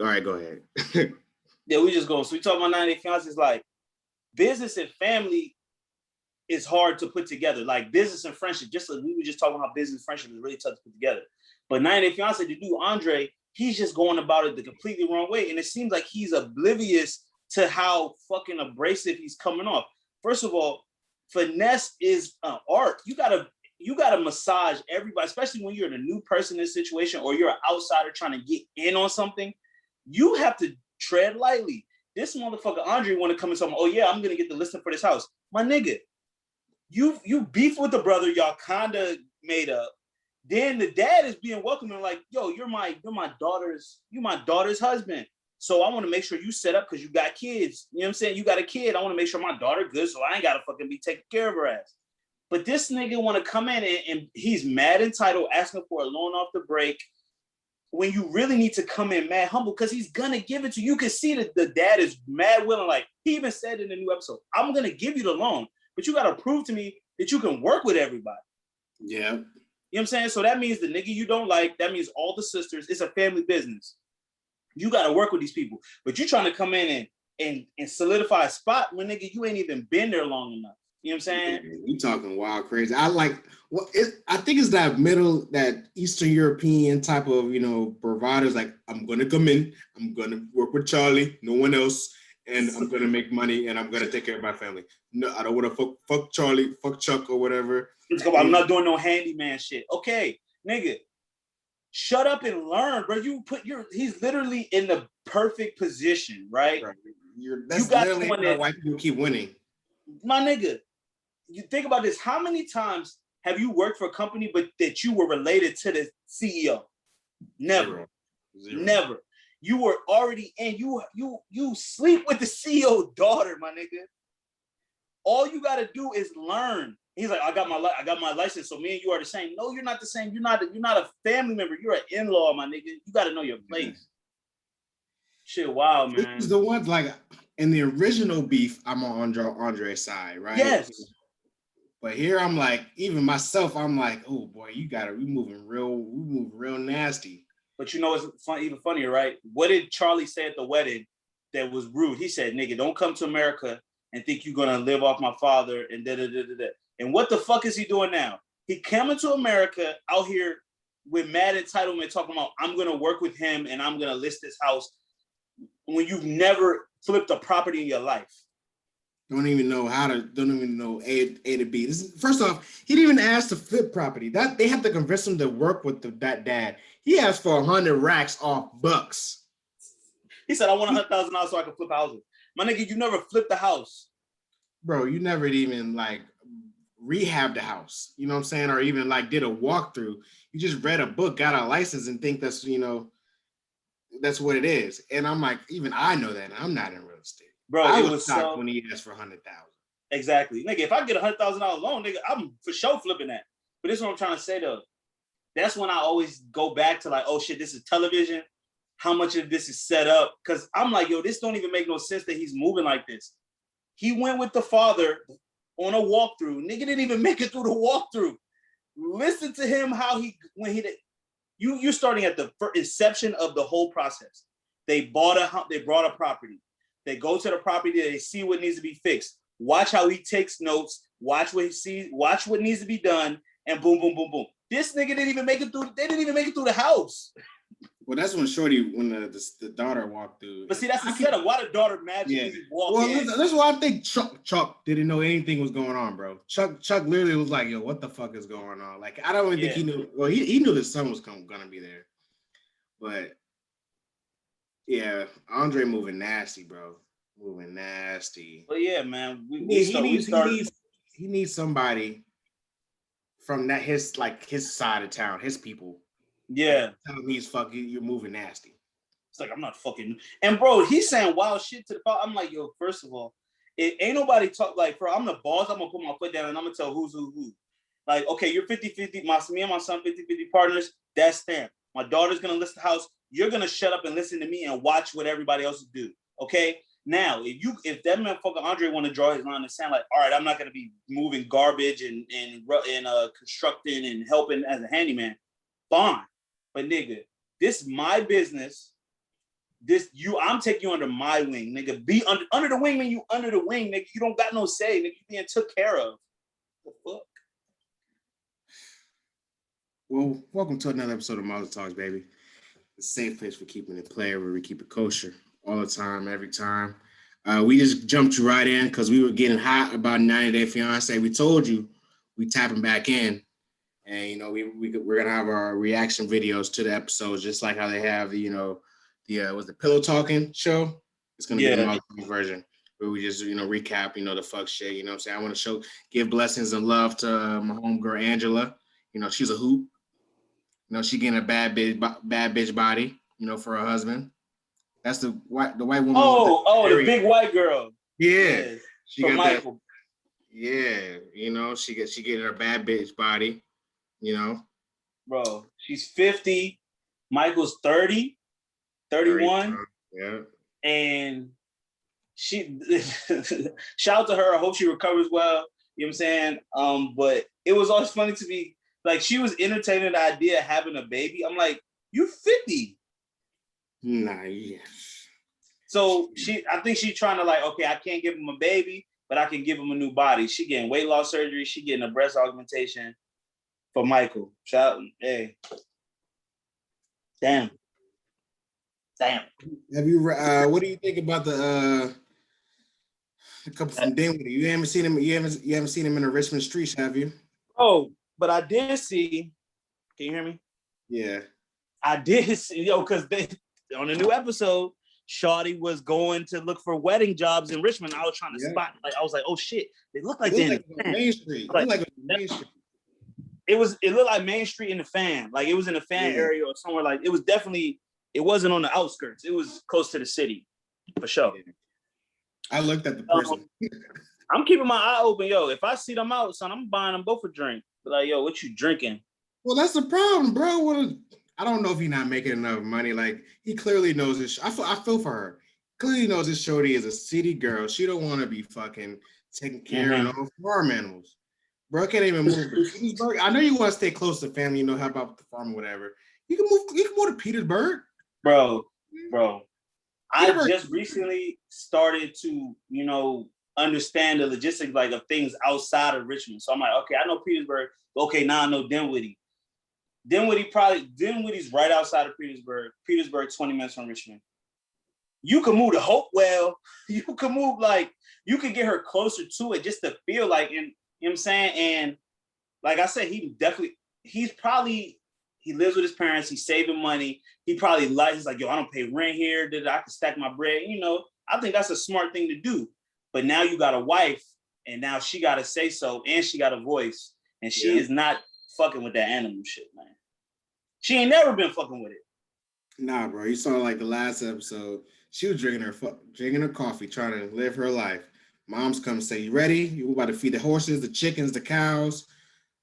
All right, go ahead. Yeah, we just going. So we talking about 90 Day Fiancé. It's like business and family is hard to put together. Like business and friendship, just like we were just talking about business and friendship is really tough to put together. But 90 Day Fiancé, the dude Andre, he's just going about it the completely wrong way. And it seems like he's oblivious to how fucking abrasive he's coming off. First of all, finesse is an art. You gotta massage everybody, especially when you're a new person in this situation or you're an outsider trying to get in on something. You have to tread lightly. This motherfucker Andre want to come and tell me, oh yeah, I'm gonna get the listing for this house. My nigga, you beef with the brother, y'all kinda made up. Then the dad is being welcoming, like, yo, you're my daughter's husband. So I want to make sure you set up because you got kids. You know what I'm saying? You got a kid. I want to make sure my daughter good, so I ain't gotta fucking be taking care of her ass. But this nigga want to come in and he's mad entitled, asking for a loan off the break when you really need to come in mad humble because he's gonna give it to you. You can see that the dad is mad willing. Like he even said in the new episode, I'm gonna give you the loan, but you gotta prove to me that you can work with everybody. Yeah. You know what I'm saying? So that means the nigga you don't like, that means all the sisters, it's a family business. You got to work with these people. But you're trying to come in and solidify a spot when nigga, you ain't even been there long enough. You know what I'm saying? Yeah, you talking wild crazy. I like, I think it's that Eastern European type of, providers. Like, I'm going to come in, I'm going to work with Charlie, no one else, and I'm going to make money and I'm going to take care of my family. No, I don't want to fuck Charlie, fuck Chuck or whatever. I'm not doing no handyman shit. Okay, nigga, shut up and learn, bro. He's literally in the perfect position, right? That's literally why people keep winning. My nigga, you think about this. How many times have you worked for a company but that you were related to the CEO? Never. Zero. Never. You were already in. You sleep with the CEO daughter, my nigga. All you gotta do is learn. He's like, I got my license, so me and you are the same. No, you're not the same. You're not a family member. You're an in-law, my nigga. You got to know your place. Yeah. Shit, wow, man. This is the ones like in the original beef. I'm on Andre's side, right? Yes. But here I'm like, even myself, I'm like, oh boy, we move real nasty. But you know what's even funnier, right? What did Charlie say at the wedding that was rude? He said, "Nigga, don't come to America and think you're gonna live off my father and da da da da da." And what the fuck is he doing now? He coming to America out here with mad entitlement, talking about I'm gonna work with him and I'm gonna list this house when you've never flipped a property in your life. Don't even know A to B. First off, he didn't even ask to flip property. That they have to convince him to work with that dad. He asked for 100 racks off bucks. He said, "I want $100,000 so I can flip houses." My nigga, you never flipped a house, bro. You never even like rehab the house. You know what I'm saying? Or even like did a walkthrough. You just read a book, got a license, and think that's that's what it is. And I'm like, even I know that. I'm not in real estate. Bro, I was shocked when he asked for 100,000. Exactly, nigga. If I get $100,000 loan, nigga, I'm for sure flipping that. But this is what I'm trying to say though. That's when I always go back to like, oh shit, this is television. How much of this is set up? Because I'm like, yo, this don't even make no sense that he's moving like this. He went with the father on a walkthrough. Nigga didn't even make it through the walkthrough. Listen to him you're starting at the inception of the whole process. They brought a property. They go to the property, they see what needs to be fixed. Watch how he takes notes, watch what he sees, watch what needs to be done, and boom, boom, boom, boom. This nigga didn't even make it through, they didn't even make it through the house. Well, that's when the daughter walked through. But see, that's the setup. Why the daughter magically walked in? Well, that's why I think Chuck didn't know anything was going on, bro. Chuck literally was like, yo, what the fuck is going on? Like, I don't even think he knew. Well, he knew his son was gonna be there. But yeah, Andre moving nasty, bro. Moving nasty. But yeah, man. He needs somebody from his side of town, his people. Yeah. Tell him you're moving nasty. It's like, I'm not fucking. And bro, he's saying wild shit to the father. I'm like, yo, first of all, it ain't nobody talk like, bro, I'm the boss. I'm gonna put my foot down and I'm gonna tell who's who. Like, okay, you're 50-50. Me and my son 50-50 partners. That's fair. My daughter's gonna list the house. You're gonna shut up and listen to me and watch what everybody else do. Okay. Now, if that motherfucker Andre want to draw his line and sound like, all right, I'm not gonna be moving garbage and constructing and helping as a handyman, fine. But nigga, this is my business. I'm taking you under my wing, nigga. Be under the wing, man. You under the wing, nigga. You don't got no say, nigga. You being took care of. What the fuck? Well, welcome to another episode of Mother Talks, baby. The safe place for keeping it player, where we keep it kosher all the time, every time. We just jumped right in because we were getting hot about 90 Day Fiance. We told you we tapping back in, and we're gonna have our reaction videos to the episodes, just like how they have the Pillow Talking show. It's gonna be the Mother version where we just recap the fuck shit. You know what I'm saying? I want to give blessings and love to my homegirl Angela. She's a hoop. She getting a bad bitch body, for her husband. That's the white woman. The big white girl. Yeah. She got Michael. That. Yeah. She getting her bad bitch body, Bro, she's 50. Michael's 30, 31. Yeah. And she shout out to her. I hope she recovers well. You know what I'm saying? But it was always funny to me. Like, she was entertaining the idea of having a baby. I'm like, you're 50. Nah, yeah. So I think she's trying to okay, I can't give him a baby, but I can give him a new body. She getting weight loss surgery. She getting a breast augmentation for Michael. Shout out, hey. Damn. Have you? What do you think about the couple from Dinwiddie? You haven't seen him. You haven't seen him in the Richmond streets, have you? Oh, but I did see. Can you hear me? Yeah. I did see, because on the new episode, Shawty was going to look for wedding jobs in Richmond. I was trying to spot, I was like, oh shit, they look like they're in Main Street. Main Street. It looked like Main Street in the fan. Like, it was in the fan area or somewhere. Like, it wasn't on the outskirts. It was close to the city, for sure. Yeah. I looked at the person. I'm keeping my eye open, yo. If I see them out, son, I'm buying them both a drink. But like, yo, what you drinking? Well, that's the problem, bro. I don't know if he's not making enough money. Like, he clearly knows this. I feel for her. Clearly knows this shorty is a city girl. She don't want to be fucking taking care of no farm animals. Bro, can't even move to Petersburg. I know you want to stay close to family, help out with the farm or whatever. You can move to Petersburg. Bro. I just recently started to, understand the logistics of things outside of Richmond. So I'm like, okay, I know Petersburg. Okay, now I know Dinwiddie. Dinwiddie's right outside of Petersburg. Petersburg, 20 minutes from Richmond. You can move to Hopewell. You can move you can get her closer to it just to feel like, and you know what I'm saying? And like I said, he lives with his parents. He's saving money. He probably he's like, yo, I don't pay rent here. I can stack my bread. I think that's a smart thing to do. But now you got a wife, and now she got to say so, and she got a voice, and she is not fucking with that animal shit, man. She ain't never been fucking with it. Nah, bro. You saw the last episode. She was drinking her coffee, trying to live her life. Moms come and say, "You ready? You about to feed the horses, the chickens, the cows,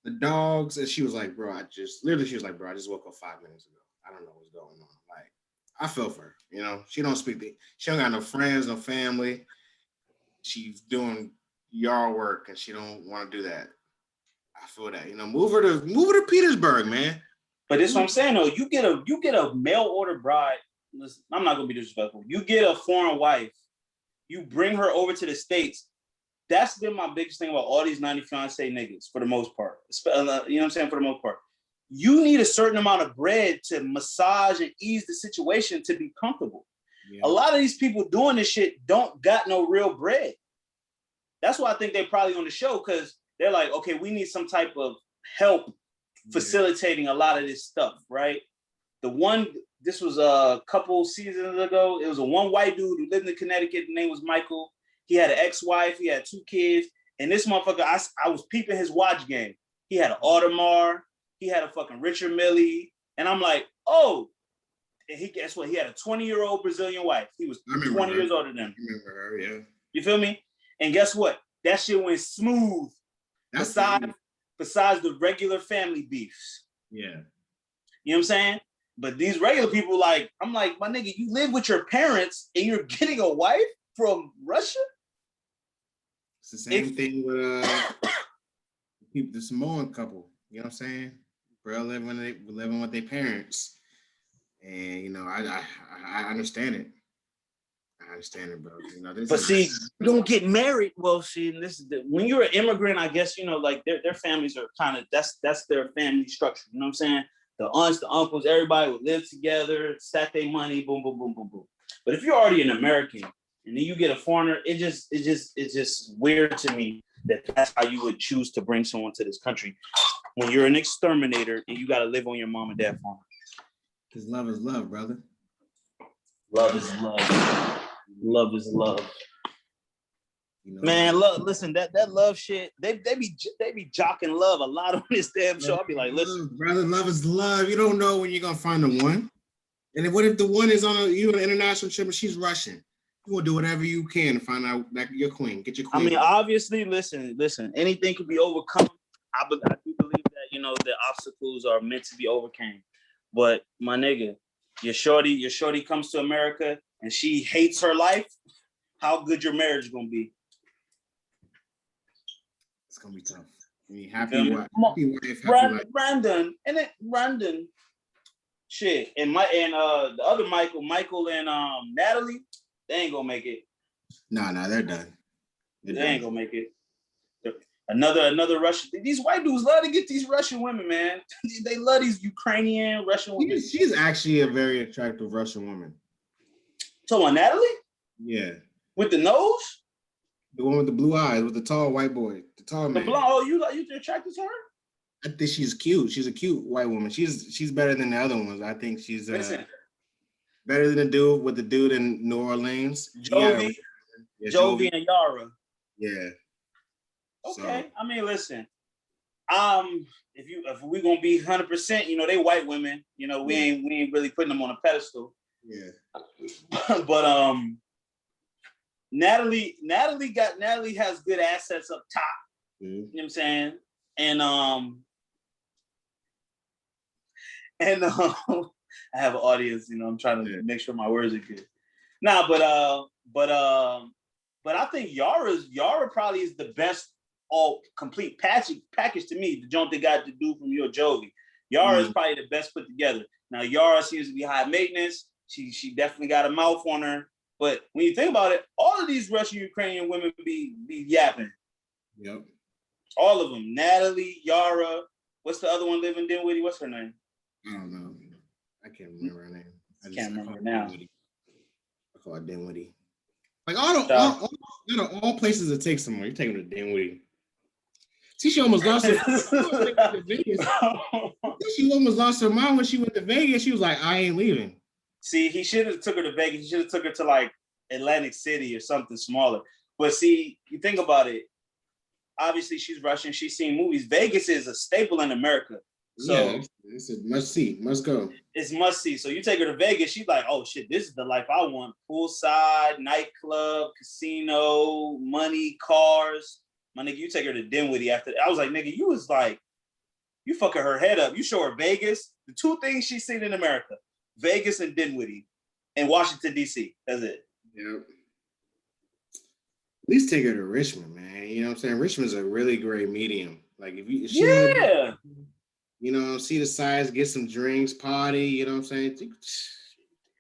the dogs?" And she was like, "Bro, I just woke up 5 minutes ago. I don't know what's going on." Like, I feel for her. She don't she don't got no friends, no family. She's doing yard work, and she don't want to do that. I feel that. Move her to Petersburg, man. But that's what I'm saying, though. You get a mail order bride. Listen, I'm not gonna be disrespectful. You get a foreign wife. You bring her over to the States. That's been my biggest thing about all these 90 fiancé niggas, for the most part. You know what I'm saying? For the most part, you need a certain amount of bread to massage and ease the situation to be comfortable. Yeah. A lot of these people doing this shit don't got no real bread. That's why I think they're probably on the show, because they're like, okay, we need some type of help facilitating a lot of this stuff, right? This was a couple seasons ago. It was one white dude who lived in Connecticut. The name was Michael. He had an ex-wife. He had 2 kids. And this motherfucker, I was peeping his watch game. He had an Audemars. He had a fucking Richard Mille. And I'm like, oh. And guess what? He had a 20-year-old Brazilian wife. He was 20 years older than him. I remember her, yeah. You feel me? And guess what? That shit went smooth. Besides the regular family beefs. Yeah. You know what I'm saying? But these regular people, I'm like, my nigga, you live with your parents and you're getting a wife from Russia? It's the same thing with the Samoan couple. You know what I'm saying? Bro living with their parents. and you know, I understand it. I understand it, bro. You know, this But is see, you don't get married. Well, see, and this is when you're an immigrant, I guess, you know, like their families are kind of that's their family structure. You know what I'm saying? The aunts, the uncles, everybody would live together, stack their money, boom, boom, boom, boom, boom. But if you're already an American and then you get a foreigner, it's just weird to me that that's how you would choose to bring someone to this country when you're an exterminator and you got to live on your mom and dad farm. because love is love, brother. Love is love. Love is love. You know, Man, listen, that love shit, they be jocking love a lot on this damn show. I'll be like, listen, brother, love is love. You don't know when you're gonna find the one. And then what if the one is on an international trip and she's Russian? You will do whatever you can to find out that your queen. Get your queen. I mean, obviously, listen, anything can be overcome. I do believe that, you know, the obstacles are meant to be overcame. But my nigga, your shorty comes to America and she hates her life. How good your marriage gonna be? It's gonna be tough. I mean, happy wife, Brandon, and it Brandon. Shit, and the other Michael and Natalie, they ain't gonna make it. Nah, they're done. They ain't gonna make it. Another Russian. These white dudes love to get these Russian women, man. They love these Ukrainian Russian women. She's actually a very attractive Russian woman. So on Natalie? Yeah. With the nose? The one with the blue eyes, with the tall white boy, the tall man. The blonde. Oh, you attracted to her? I think she's cute. She's a cute white woman. She's better than the other ones. I think she's better than the dude in New Orleans. Jovi and Yara. Yeah. Okay. So, I mean, listen. If we gonna be 100%, you know, they white women. You know, we ain't really putting them on a pedestal. Yeah. But Natalie has good assets up top. Mm-hmm. You know what I'm saying? And I have an audience, you know, I'm trying to make sure my words are good. Nah, but I think Yara probably is the best all complete package to me. The joint they got to do from your Jovi. Yara is probably the best put together. Now Yara seems to be high maintenance. She definitely got a mouth on her. But when you think about it, all of these Russian Ukrainian women be yapping. Yep. All of them. Natalie, Yara. What's the other one living Dinwiddie? What's her name? I don't know. I can't remember her name. I can't remember now. I call it Dinwiddie. Like all places it takes someone. You're taking her to Dinwiddie. See, she almost lost her. She almost lost her mind when she went to Vegas. She was like, "I ain't leaving." See, he should have took her to Vegas. He should have took her to like Atlantic City or something smaller. But see, you think about it. Obviously, she's Russian. She's seen movies. Vegas is a staple in America. So it's a must see, must go. It's must see. So you take her to Vegas, she's like, "Oh shit, this is the life I want: poolside, nightclub, casino, money, cars." My nigga, you take her to Dinwiddie after that. I was like, nigga, you fucking her head up. You show her Vegas. The two things she's seen in America: Vegas and Dinwiddie, and Washington D.C. That's it. Yep. At least take her to Richmond, man. You know what I'm saying? Richmond's a really great medium. Like if she you know, see the size, get some drinks, party, you know what I'm saying?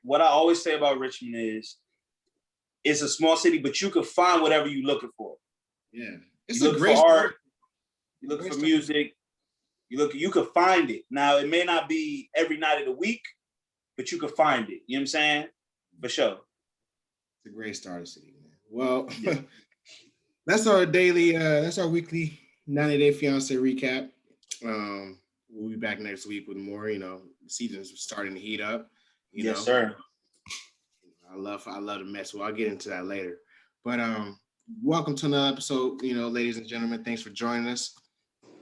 What I always say about Richmond is it's a small city, but you can find whatever you're looking for. Yeah. It's you look for art, you look for music, you can find it. Now it may not be every night of the week, but you can find it. You know what I'm saying? For sure. It's a great starter city, man. Well, that's our weekly 90-Day Fiance recap. We'll be back next week with more. You know, the season's starting to heat up. Yes, sir. I love the mess. Well, I'll get into that later. But welcome to another episode. You know, ladies and gentlemen, thanks for joining us.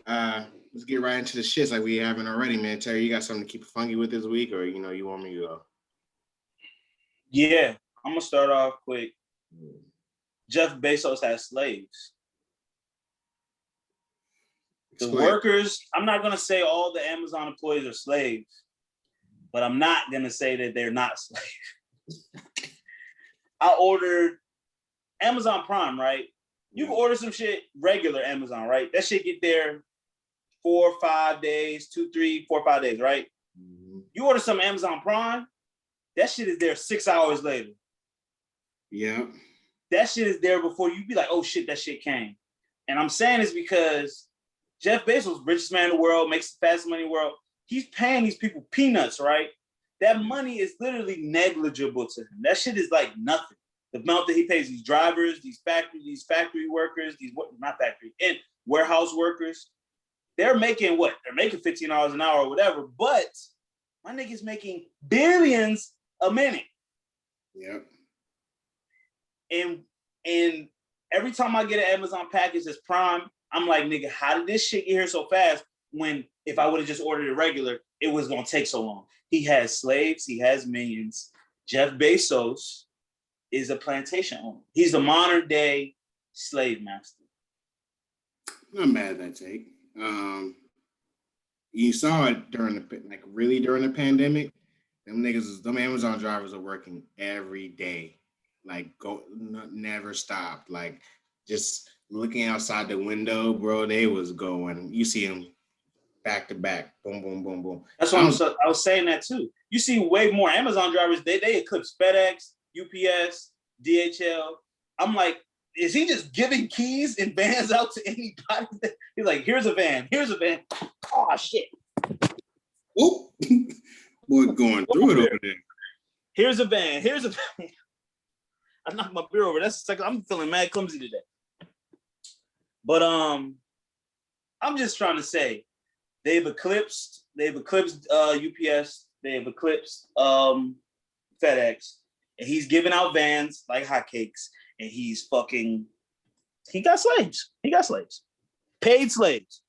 Let's get right into the shits like we haven't already, man. Terry, you got something to keep it funky with this week, or you know, you want me to go? Yeah, I'm gonna start off quick. Jeff Bezos has slaves. The workers, I'm not going to say all the Amazon employees are slaves, but I'm not going to say that they're not slaves. I ordered Amazon Prime, right? You can order some shit regular Amazon, right? That shit get there 4 or 5 days, 2, 3, 4, 5 days, right? Mm-hmm. You order some Amazon Prime, That shit is there 6 hours later. Yeah. That shit is there before you be like, oh shit, that shit came. And I'm saying this because Jeff Bezos, richest man in the world, makes the fastest money in the world. He's paying these people peanuts, right? That money is literally negligible to him. That shit is like nothing. The amount that he pays these drivers, these factory workers, not factory, and warehouse workers, they're making what? They're making $15 an hour or whatever, but my nigga's making billions a minute. Yep. And every time I get an Amazon package that's Prime, I'm like, nigga, how did this shit get here so fast? When if I would have just ordered it regular, it was gonna take so long. He has slaves, he has minions. Jeff Bezos is a plantation owner. He's the modern day slave master. Not mad at that take. You saw it during the pandemic. Them Amazon drivers are working every day, like never stopped. Like just looking outside the window, bro. They was going. You see them back to back, boom, boom, boom, boom. That's what I was saying that too. You see way more Amazon drivers. They eclipse FedEx, UPS, DHL. I'm like, is he just giving keys and vans out to anybody? He's like, here's a van. Oh shit. Oh, boy, going through it over there. Here's a van. I knocked my beer over. That's the second. I'm feeling mad clumsy today. But I'm just trying to say, they've eclipsed UPS. They've eclipsed FedEx, and he's giving out vans like hotcakes. And he got slaves. Paid slaves.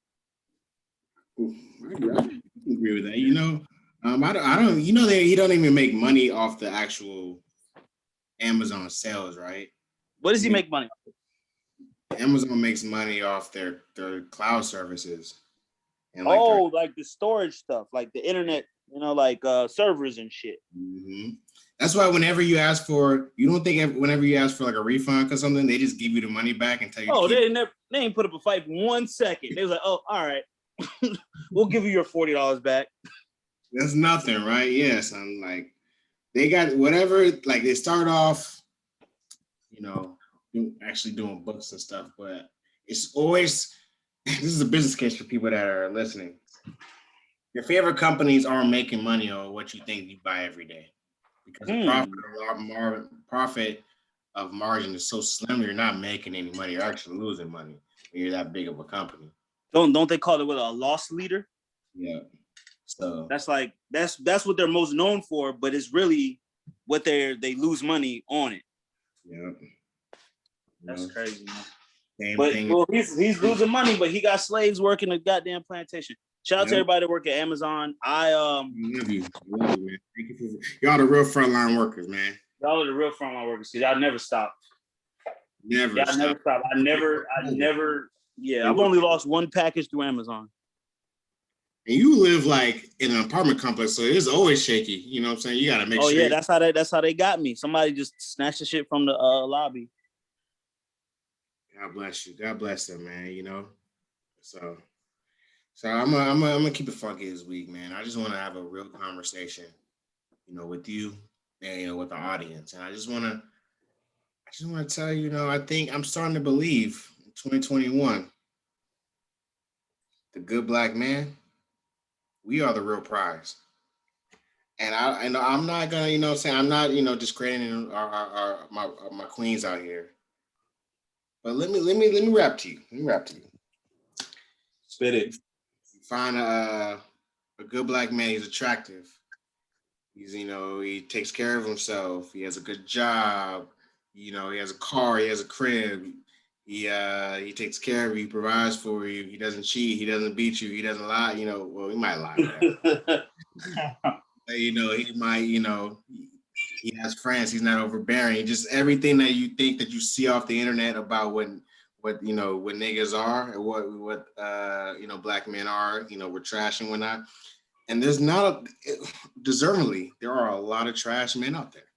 Ooh, I agree with that. You know, I don't. You know, he don't even make money off the actual Amazon sales, right? What does he make money off? Amazon makes money off their cloud services. And like the storage stuff, like the internet, like servers and shit. Mm-hmm. That's why whenever you ask for, you don't think whenever you ask for like a refund or something, they just give you the money back and tell you. Oh, they ain't put up a fight for 1 second. They was like, oh, all right, we'll give you your $40 back. That's nothing, right? Yes, I'm like, they got whatever. Like they start off, actually doing books and stuff, but it's always. This is a business case for people that are listening. Your favorite companies aren't making money on what you think you buy every day. Because the profit of margin is so slim, you're not making any money. You're actually losing money when you're that big of a company. Don't they call it a loss leader? Yeah. So that's what they're most known for, but it's really what they lose money on it. Yeah. That's crazy, man. Same thing. Well, he's losing money, but he got slaves working a goddamn plantation. Shout out to everybody that work at Amazon. I love you, man. Thank you for y'all the real frontline workers, man. Y'all are the real frontline workers. Y'all never stop. Never stop. Never stop. I never. Yeah, I've only lost one package through Amazon. And you live like in an apartment complex, so it's always shaky. You know what I'm saying? You gotta make sure. Oh yeah, that's how they got me. Somebody just snatched the shit from the lobby. God bless you. God bless them, man. So I'm gonna keep it funky this week, man. I just want to have a real conversation, with you and with the audience. And I just want to tell you, I think I'm starting to believe in 2021, the good black man, we are the real prize. And I'm not gonna, I'm not, discrediting my queens out here. But let me rap to you. Spit it. Find a good black man. He's attractive. He's he takes care of himself. He has a good job. He has a car. He has a crib. He takes care of you. He provides for you. He doesn't cheat. He doesn't beat you. He doesn't lie. Well, he might lie. He might. He has friends. He's not overbearing. Just everything that you think that you see off the internet about what niggas are and what black men are, we're trash and whatnot. And there's not deservingly, there are a lot of trash men out there.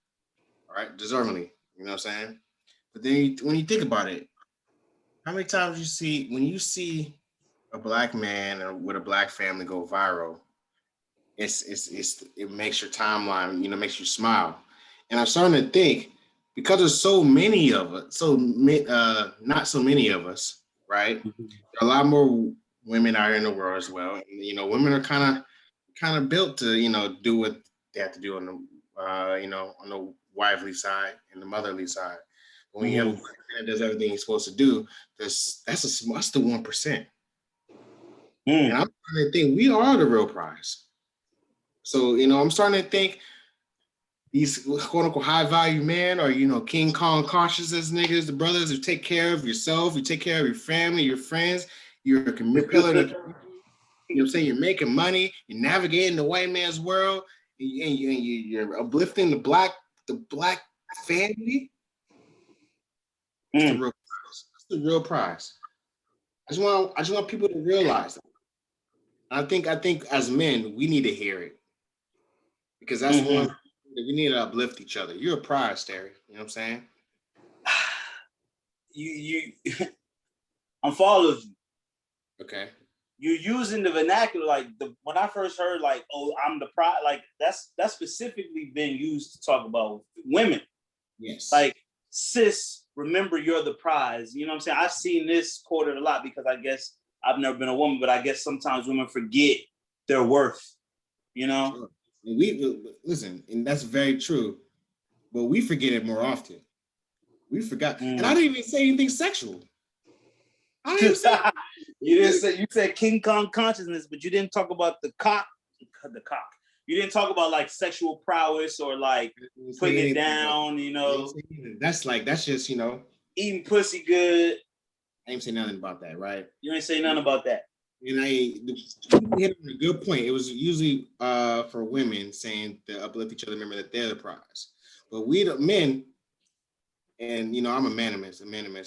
All right, deservingly, you know what I'm saying? But then when you think about it, how many times when you see a black man with a black family go viral, it makes your timeline, makes you smile. And I'm starting to think because there's so many of us, not so many of us, right? There are a lot more women out here in the world as well. And, women are kind of built to do what they have to do on the on the wifely side and the motherly side. But when you have a Mhm. man that does everything he's supposed to do, that's the 1%. And Mm. I'm starting to think we are the real prize. So I'm starting to think these quote unquote high value men or King Kong consciousness niggas, the brothers who take care of yourself, you take care of your family, your friends, you're a pillar in the community. You know what I'm saying? You're making money, you're navigating the white man's world, you're uplifting the black family. That's the Mm. real prize. That's the real prize. I just want people to realize that. I think as men, we need to hear it because that's one Mhm. that we need to uplift each other. You're a prize, Terry. You know what I'm saying? You I'm following you. Okay. You're using the vernacular like when I first heard like, oh, I'm the pride, like that's specifically been used to talk about women. Yes. Like, sis, remember you're the prize. You know what I'm saying? I've seen this quoted a lot because I guess I've never been a woman, but I guess sometimes women forget their worth, you know? Sure. And we listen, and that's very true. But we forget it more often. We forgot, and I Mm. didn't even say anything sexual. I didn't even say You said King Kong consciousness, but you didn't talk about the cock. You didn't talk about like sexual prowess or like say putting it anything about. down, That's just eating pussy good. I ain't say nothing about that, right? You ain't say nothing about that. And you hit on a good point. It was usually for women saying to uplift each other, remember that they're the prize. But we the men, and I'm a manimist,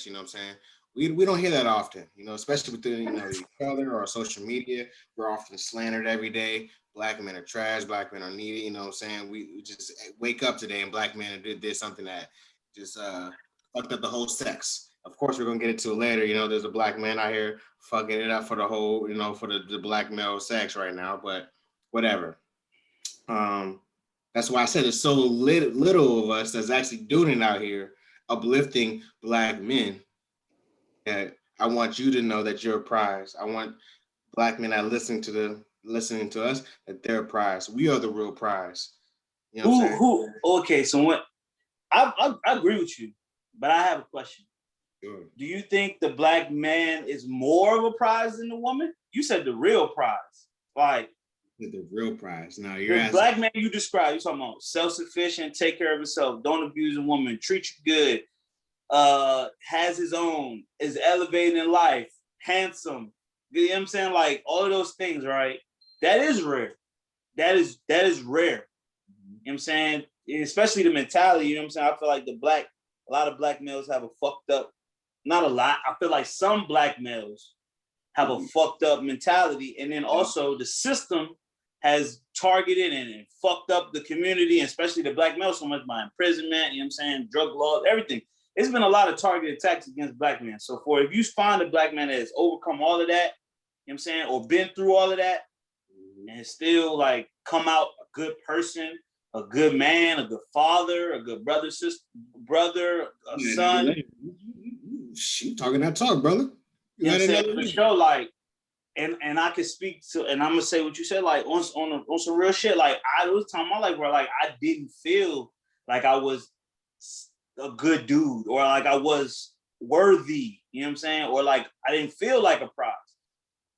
you know what I'm saying? We don't hear that often, especially within each other or social media. We're often slandered every day. Black men are trash, black men are needed, you know what I'm saying? We just wake up today and black men did something that just fucked up the whole sex. Of course, we're gonna get into it later. There's a black man out here fucking it up for the whole, for the black male sex right now, but whatever. Um, that's why I said there's so little of us that's actually doing it out here, uplifting black men. That I want you to know that you're a prize. I want black men that listening to us that they're a prize. We are the real prize. You know what I'm saying? Who? Okay, so what? I agree with you, but I have a question. Sure. Do you think the black man is more of a prize than the woman? You said the real prize. Like, The real prize. Now you're the asking. black man you described, you're talking about self-sufficient, take care of himself, don't abuse a woman, treat you good, has his own, is elevated in life, handsome. You know what I'm saying? Like all of those things, right? That is rare. That is rare. You know what I'm saying? Especially the mentality, you know what I'm saying? I feel like a lot of black males have a fucked up, not a lot. I feel like some black males have a fucked up mentality. And then also the system has targeted and fucked up the community, especially the black males so much by imprisonment, you know what I'm saying, drug laws, everything. It's been a lot of targeted attacks against black men. So if you find a black man that has overcome all of that, you know what I'm saying, or been through all of that, and still like come out a good person, a good man, a good father, a good brother, sister, a son. She talking that talk, brother. You know what I'm saying? For sure, like, and I can speak to, and I'm gonna say what you said, like on some real shit. Like I was time in my life where like I didn't feel like I was a good dude or like I was worthy. You know what I'm saying? Or like I didn't feel like a prize.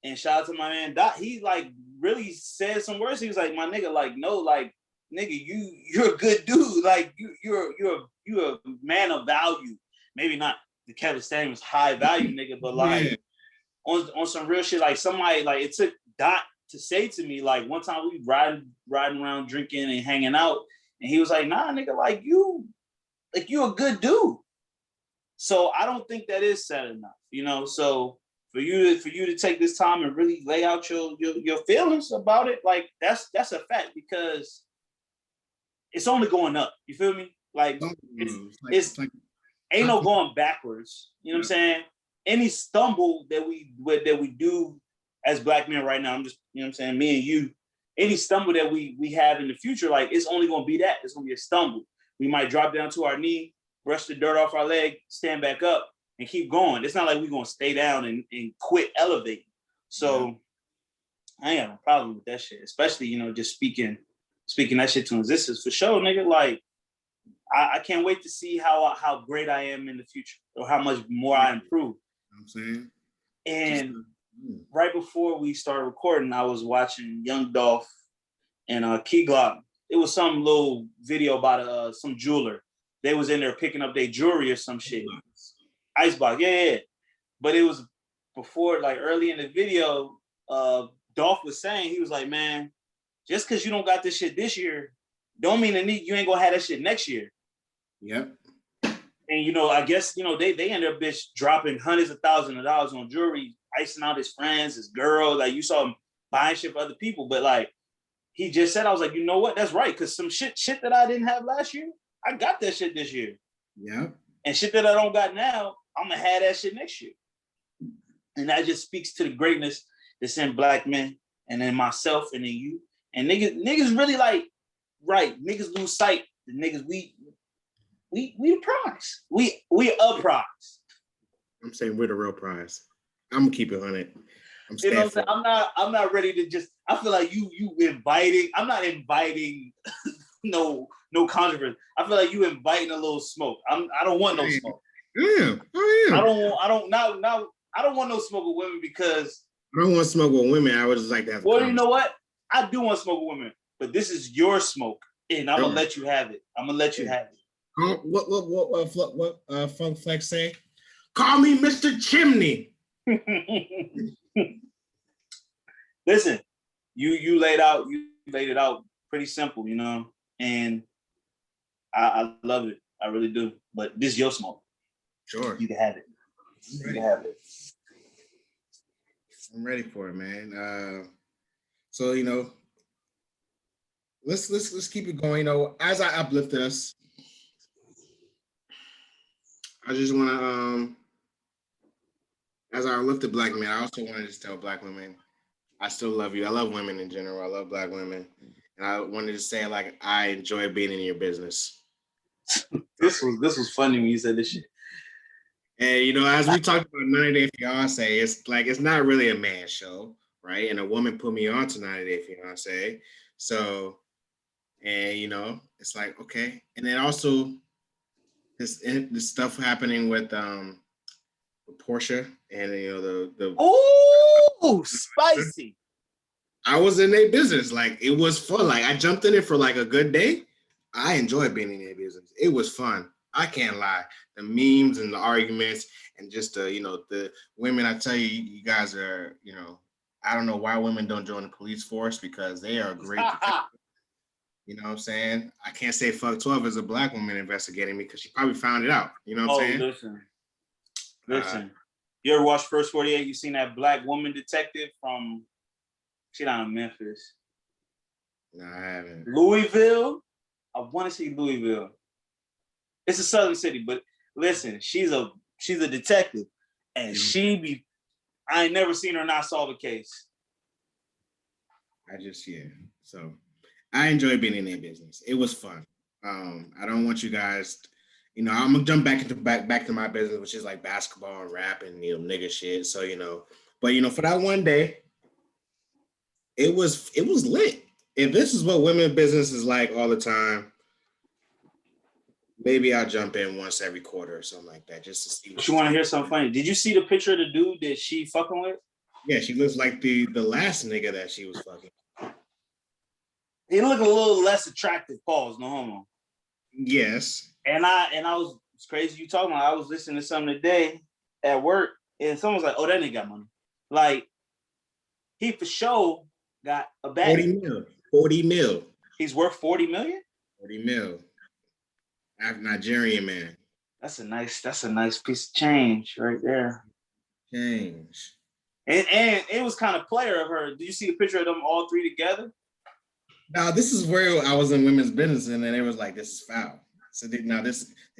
And shout out to my man Doc. He like really said some words. He was like, my nigga, like, no, like, nigga, you're a good dude. Like you're a man of value. Maybe not the Kevin Samuels high value nigga, but like on some real shit. Like somebody like it took Dot to say to me, like one time we riding around drinking and hanging out, and he was like, nah, nigga, like you a good dude. So I don't think that is said enough, So for you to take this time and really lay out your feelings about it, like that's a fact because it's only going up. You feel me? Like it's ain't no going backwards. You know what I'm saying? Any stumble that we do as black men right now, I'm just, you know what I'm saying, me and you, any stumble that we have in the future, like it's only gonna be that. It's gonna be a stumble. We might drop down to our knee, brush the dirt off our leg, stand back up, and keep going. It's not like we're gonna stay down and quit elevating. So I ain't got no problem with that shit, especially, you know, just speaking that shit to existence for sure, nigga. Like I can't wait to see how great I am in the future or how much more I improve. You know what I'm saying? And right before we started recording, I was watching Young Dolph and Key Glock. It was some little video about some jeweler. They was in there picking up their jewelry or some shit. Icebox, yeah. But it was before, like early in the video, Dolph was saying, he was like, man, just because you don't got this shit this year, don't mean that you ain't gonna have that shit next year. Yep. And, you know, I guess, you know, they ended up bitch dropping hundreds of thousands of dollars on jewelry, icing out his friends, his girl. Like, you saw him buying shit for other people. But, like, he just said, I was like, you know what? That's right. Because some shit that I didn't have last year, I got that shit this year. Yeah. And shit that I don't got now, I'm going to have that shit next year. And that just speaks to the greatness that's in Black men and in myself and in you. And niggas really, like, right, niggas lose sight. The niggas, we the prize. We a prize. I'm saying we're the real prize. I'm gonna keep it on it. You know what I'm saying? I'm not ready to just. I feel like you inviting. I'm not inviting no controversy. I feel like you inviting a little smoke. I don't want no smoke. Yeah. Oh yeah. I don't want no smoke with women because I don't want to smoke with women. I would just like to have. Well, you know what? I do want to smoke with women, but this is your smoke, and I'm gonna let you have it. I'm gonna let you have it. What Funk Flex say? Call me Mr. Chimney. Listen, you laid it out pretty simple, you know, and I love it. I really do. But this is your smoke. Sure. You can have it. You can have it. I'm ready for it, man. So, you know, let's keep it going. You know, as I uplift us, I just want to, as I uplift the Black men, I also want to just tell Black women, I still love you. I love women in general. I love Black women, and I wanted to say, like, I enjoy being in your business. This was funny when you said this shit. And you know, as we talked about 90 Day Fiance, it's like it's not really a man show, right? And a woman put me on to 90 Day Fiance, so, and you know, it's like okay, and then also this stuff happening with Portia and you know the oh spicy. I was in their business, like it was fun. Like I jumped in it for like a good day. I enjoyed being in their business. It was fun. I can't lie. The memes and the arguments and just you know, the women. I tell you, you guys are, you know, I don't know why women don't join the police force because they are great. You know what I'm saying? I can't say fuck 12 as a Black woman investigating me because she probably found it out. You know what I'm saying? Listen. You ever watched First 48? You seen that Black woman detective from she down in Memphis? No, I haven't. Louisville? I want to see Louisville. It's a southern city, but listen, she's a detective, and I ain't never seen her not solve a case. So I enjoy being in their business. It was fun. I don't want you guys, you know, I'm gonna jump back to my business, which is like basketball and rap and you know nigga shit. So you know, but you know, for that one day, it was lit. If this is what women business is like all the time, maybe I'll jump in once every quarter or something like that, just to see. But you want to hear something funny? Did you see the picture of the dude that she fucking with? Yeah, she looks like the last nigga that she was fucking. He looked a little less attractive, pause, no homo. Yes. And I was, it's crazy you talking about. I was listening to something today at work, and someone was like, "Oh, that nigga got money." Like he for sure got a bag. 40 mil. He's worth 40 million. 40 mil. Nigerian man. That's a nice piece of change right there. Change. And it was kind of player of her. Did you see the picture of them all three together? Now this is where I was in women's business, and then it was like, this is foul. So they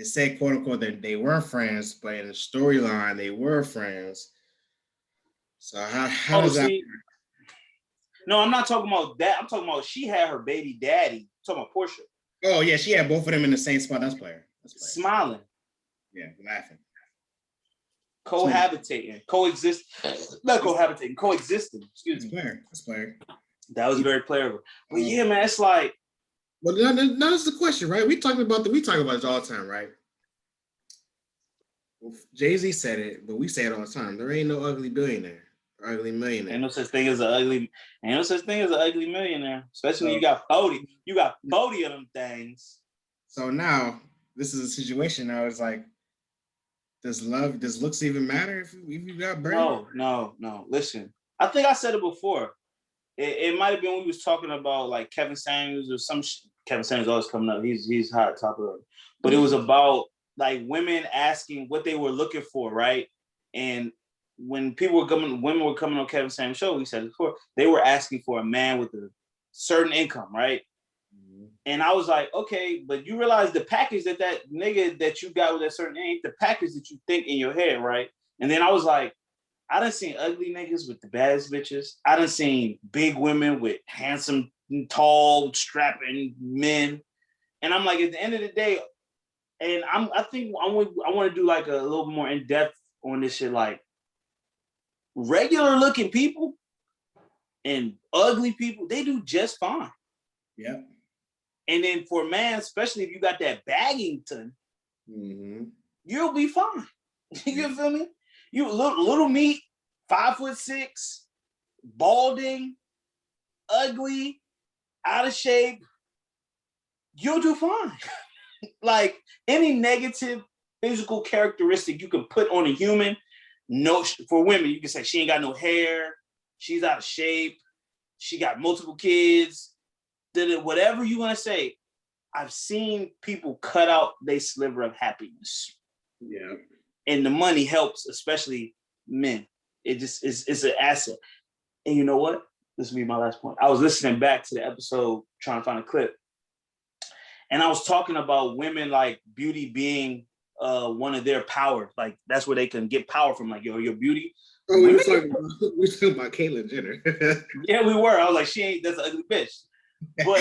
say quote unquote that they weren't friends, but in the storyline they were friends. So how does that work? No, I'm not talking about that. I'm talking about she had her baby daddy. I'm talking about Portia. Oh yeah, she had both of them in the same spot. That's player. Smiling. Yeah, laughing. Cohabitating. Coexist. Not cohabitating. Coexisting. Excuse me. That's player. That was very playable. But yeah, man, it's like. Well, that's the question, right? We talk about this all the time, right? Well, Jay-Z said it, but we say it all the time. There ain't no ugly billionaire, or ugly millionaire. Ain't no such thing as an ugly millionaire. Especially when you got 40. You got 40 of them things. So now this is a situation now. It's like, does looks even matter if you got brain? No. Listen, I think I said it before. It might have been when we was talking about like Kevin Samuels or some Kevin Samuels always coming up. He's hot top of it. But it was about like women asking what they were looking for, right? And when women were coming on Kevin Samuels' show, we said it before, they were asking for a man with a certain income, right? Mm-hmm. And I was like, okay, but you realize the package that nigga that you got with that certain ain't the package that you think in your head, right? And then I was like, I done seen ugly niggas with the baddest bitches. I done seen big women with handsome, tall, strapping men. And I'm like, at the end of the day, and I think I want to do like a little more in depth on this shit. Like regular looking people and ugly people, they do just fine. Yeah. And then for a man, especially if you got that Baggington, you'll be fine. You feel me? You little meat, 5'6", balding, ugly, out of shape, you'll do fine. Like any negative physical characteristic you can put on a human, no, for women, you can say she ain't got no hair, she's out of shape, she got multiple kids, whatever you want to say. I've seen people cut out their sliver of happiness. Yeah. And the money helps, especially men. It just it's an asset. And you know what? This will be my last point. I was listening back to the episode, trying to find a clip. And I was talking about women like beauty being one of their powers. Like that's where they can get power from. Like, yo, your beauty. Oh, we were talking about Caitlyn Jenner. Yeah, we were. I was like, that's an ugly bitch. But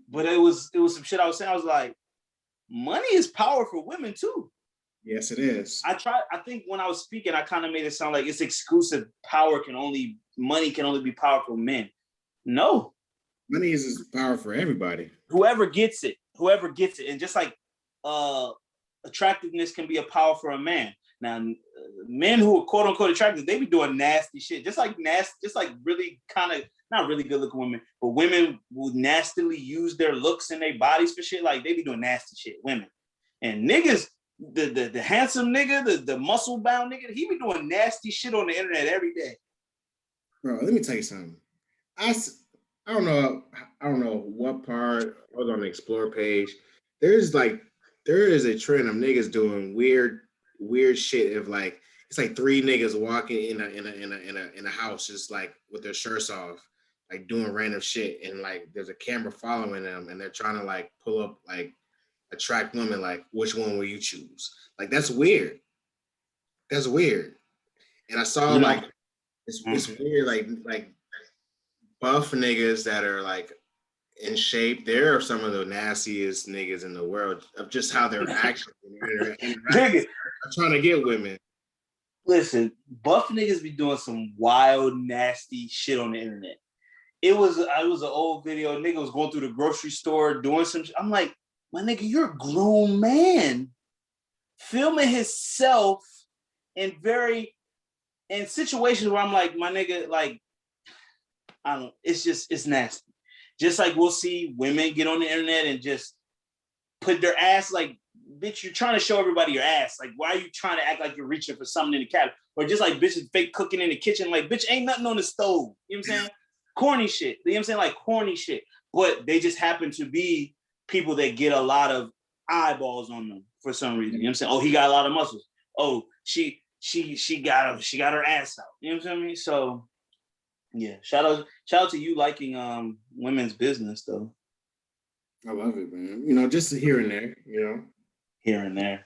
but it was some shit I was saying. I was like, money is power for women too. Yes, it is. I think when I was speaking, I kind of made it sound like it's exclusive. Money can only be powerful for men. No. Money is power for everybody. Whoever gets it. And just like attractiveness can be a power for a man. Now, men who are quote unquote attractive, they be doing nasty shit. Just like really kind of, not really good looking women, but women who nastily use their looks and their bodies for shit. Like they be doing nasty shit, women. And niggas, the handsome nigga, the muscle bound nigga, he be doing nasty shit on the internet every day. Bro, let me tell you something. I don't know what part. I was on the Explore page. There is a trend of niggas doing weird shit. Of like, it's like three niggas walking in a house, just like with their shirts off, like doing random shit, and like there's a camera following them, and they're trying to like pull up, like attract women. Like, which one will you choose? Like, that's weird. That's weird. And I saw like it's weird, like buff niggas that are like in shape. They're some of the nastiest niggas in the world of just how they're actually trying to get women. Listen, buff niggas be doing some wild, nasty shit on the internet. It was an old video. A nigga was going through the grocery store doing some shit. I'm like, my nigga, you're a grown man filming himself in situations where I'm like, my nigga, like, it's nasty. Just like we'll see women get on the internet and just put their ass, like, bitch, you're trying to show everybody your ass. Like, why are you trying to act like you're reaching for something in the cabinet? Or just like bitches fake cooking in the kitchen. Like, bitch, ain't nothing on the stove. You know what I'm saying? Corny shit. You know what I'm saying? Like corny shit. But they just happen to be people that get a lot of eyeballs on them for some reason. You know what I'm saying? Oh, he got a lot of muscles. Oh, she got her ass out. You know what I'm saying? So yeah, shout out to you liking women's business though. I love it, man. You know, just here and there, you know. Here and there.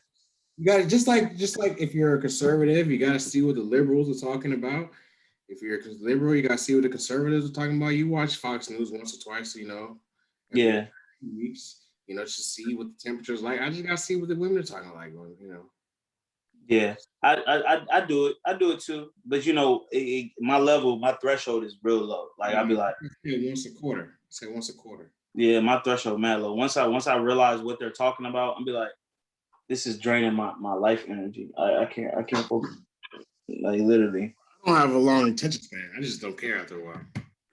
You gotta just like if you're a conservative, you gotta see what the liberals are talking about. If you're liberal, you gotta see what the conservatives are talking about. You watch Fox News once or twice, every Yeah. 2 weeks, just to see what the temperature's like. I just gotta see what the women are talking like, Yeah, I do it. I do it too. But my threshold is real low. Like I'll be like, once a quarter. Say once a quarter. yeah, my threshold mad low. Once I realize what they're talking about, I'll be like, this is draining my life energy. I can't focus. Like literally. I don't have a long attention span. I just don't care after a while.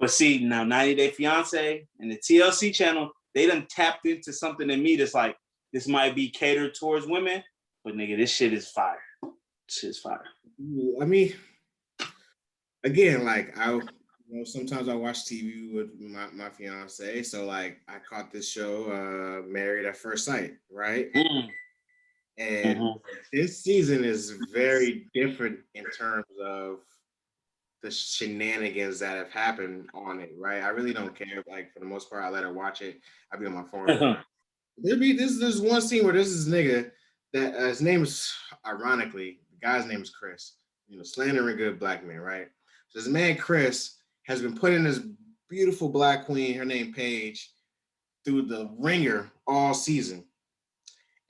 But see, now 90 Day Fiance and the TLC channel, they done tapped into something in me that's like, this might be catered towards women, but nigga, this shit is fire. Shit's fire. I mean, again, like sometimes I watch TV with my fiance. So like I caught this show, Married at First Sight, right? And this season is very different in terms of the shenanigans that have happened on it, right? I really don't care. Like for the most part, I let her watch it. I be on my phone. There's one scene where there's this nigga that his name is, ironically, the guy's name is Chris. Slandering good black man, right? So this man Chris has been putting this beautiful black queen, her name Paige, through the ringer all season.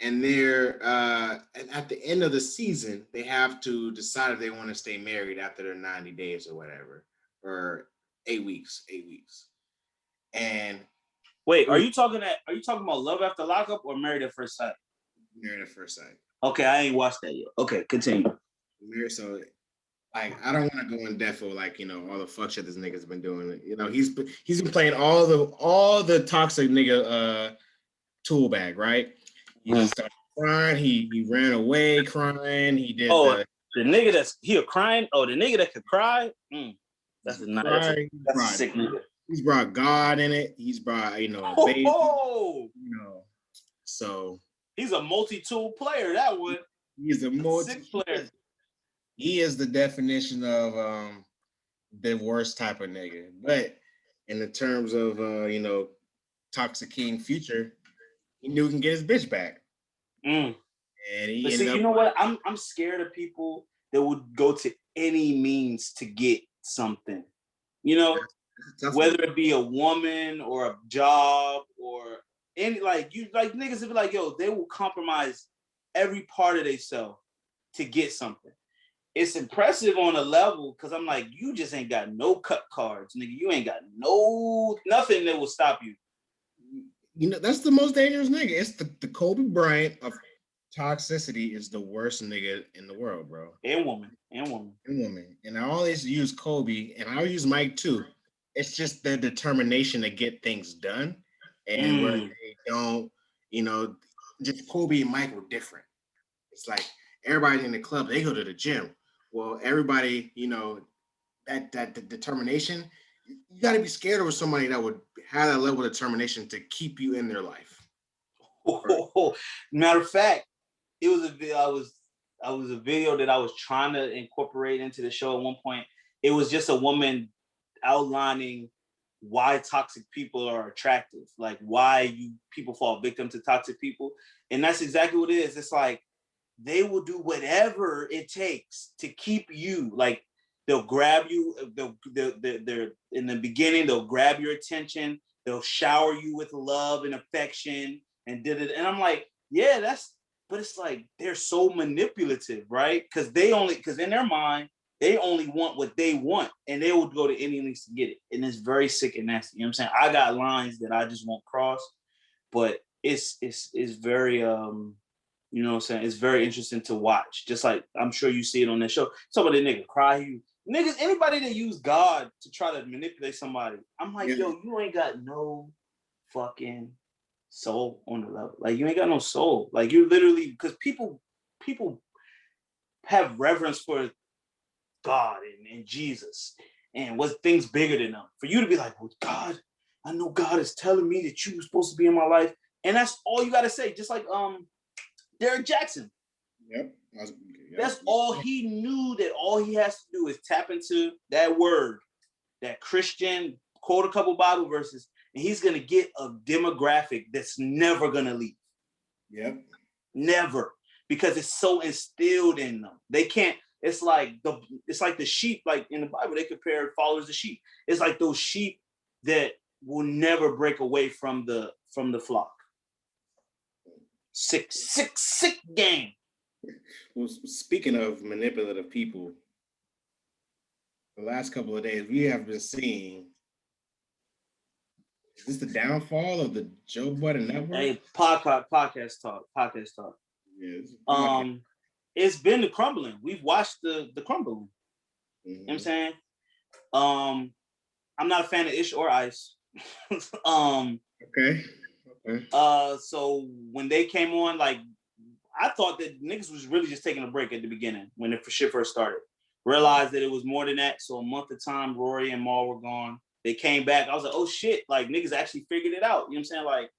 And they're at the end of the season, they have to decide if they want to stay married after their 90 days or whatever, or 8 weeks. And wait, are you talking about Love After Lockup or Married at First Sight? Married at First Sight. Okay, I ain't watched that yet. Okay, continue. So, like, I don't want to go in depth with all the fuck shit this nigga's been doing. He's been playing all the toxic nigga tool bag, right? He started crying. He ran away crying. He did. The nigga that's crying. Oh, the nigga that could cry. That's a sick nigga. He's brought God in it. He's brought baby. So he's a multi-tool player. That one. He's a sick player. He is the definition of the worst type of nigga. But in the terms of Toxic King Future, he knew he can get his bitch back. And you know what? I'm scared of people that would go to any means to get something. Whether it be a woman or a job or any niggas would be like, yo, they will compromise every part of themselves to get something. It's impressive on a level because I'm like, you just ain't got no cut cards, nigga. You ain't got nothing that will stop you. That's the most dangerous nigga. It's the Kobe Bryant of toxicity is the worst nigga in the world, bro. And woman. And I always use Kobe, and I'll use Mike too. It's just the determination to get things done, and where they don't, just Kobe and Mike were different. It's like everybody in the club, they go to the gym. Well, everybody, that determination, you got to be scared of somebody that would have that level of determination to keep you in their life. Matter of fact, it was a video. I was a video that I was trying to incorporate into the show at one point. It was just a woman outlining why toxic people are attractive, like why people fall victim to toxic people, and that's exactly what it is. It's like they will do whatever it takes to keep you. Like they'll grab you. They're in the beginning. They'll grab your attention. They'll shower you with love and affection and did it. And I'm like, yeah, but it's like they're so manipulative, right? Because in their mind, they only want what they want, and they will go to any lengths to get it. And it's very sick and nasty. You know what I'm saying? I got lines that I just won't cross, but it's very you know what I'm saying? It's very interesting to watch. Just like I'm sure you see it on that show. Somebody nigga cry. Niggas, anybody that use God to try to manipulate somebody, I'm like, yo, you ain't got no fucking soul on the level. Like you ain't got no soul. Like you're literally, because people have reverence for God and Jesus and what things bigger than them. For you to be like, well, God, I know God is telling me that you were supposed to be in my life, and that's all you got to say. Just like Derek Jackson. Yep. That's all he knew. That all he has to do is tap into that word, that Christian, quote a couple Bible verses, and he's gonna get a demographic that's never gonna leave. Yep. Never, because it's so instilled in them. They can't. it's like the sheep, like in the Bible, they compare followers to sheep. It's like those sheep that will never break away from the flock. Sick game. Well, speaking of manipulative people, the last couple of days we have been seeing. Is this the downfall of the Joe Budden Network? Hey, podcast talk. Yeah, It's been the crumbling. We've watched the crumbling. mm-hmm. You know what I'm saying? I'm not a fan of Ish or Ice. Okay. So when they came on, like, I thought that niggas was really just taking a break at the beginning when the shit first started. Realized that it was more than that. So a month of time, Rory and Mal were gone. They came back. I was like, oh shit, like niggas actually figured it out. You know what I'm saying? Like,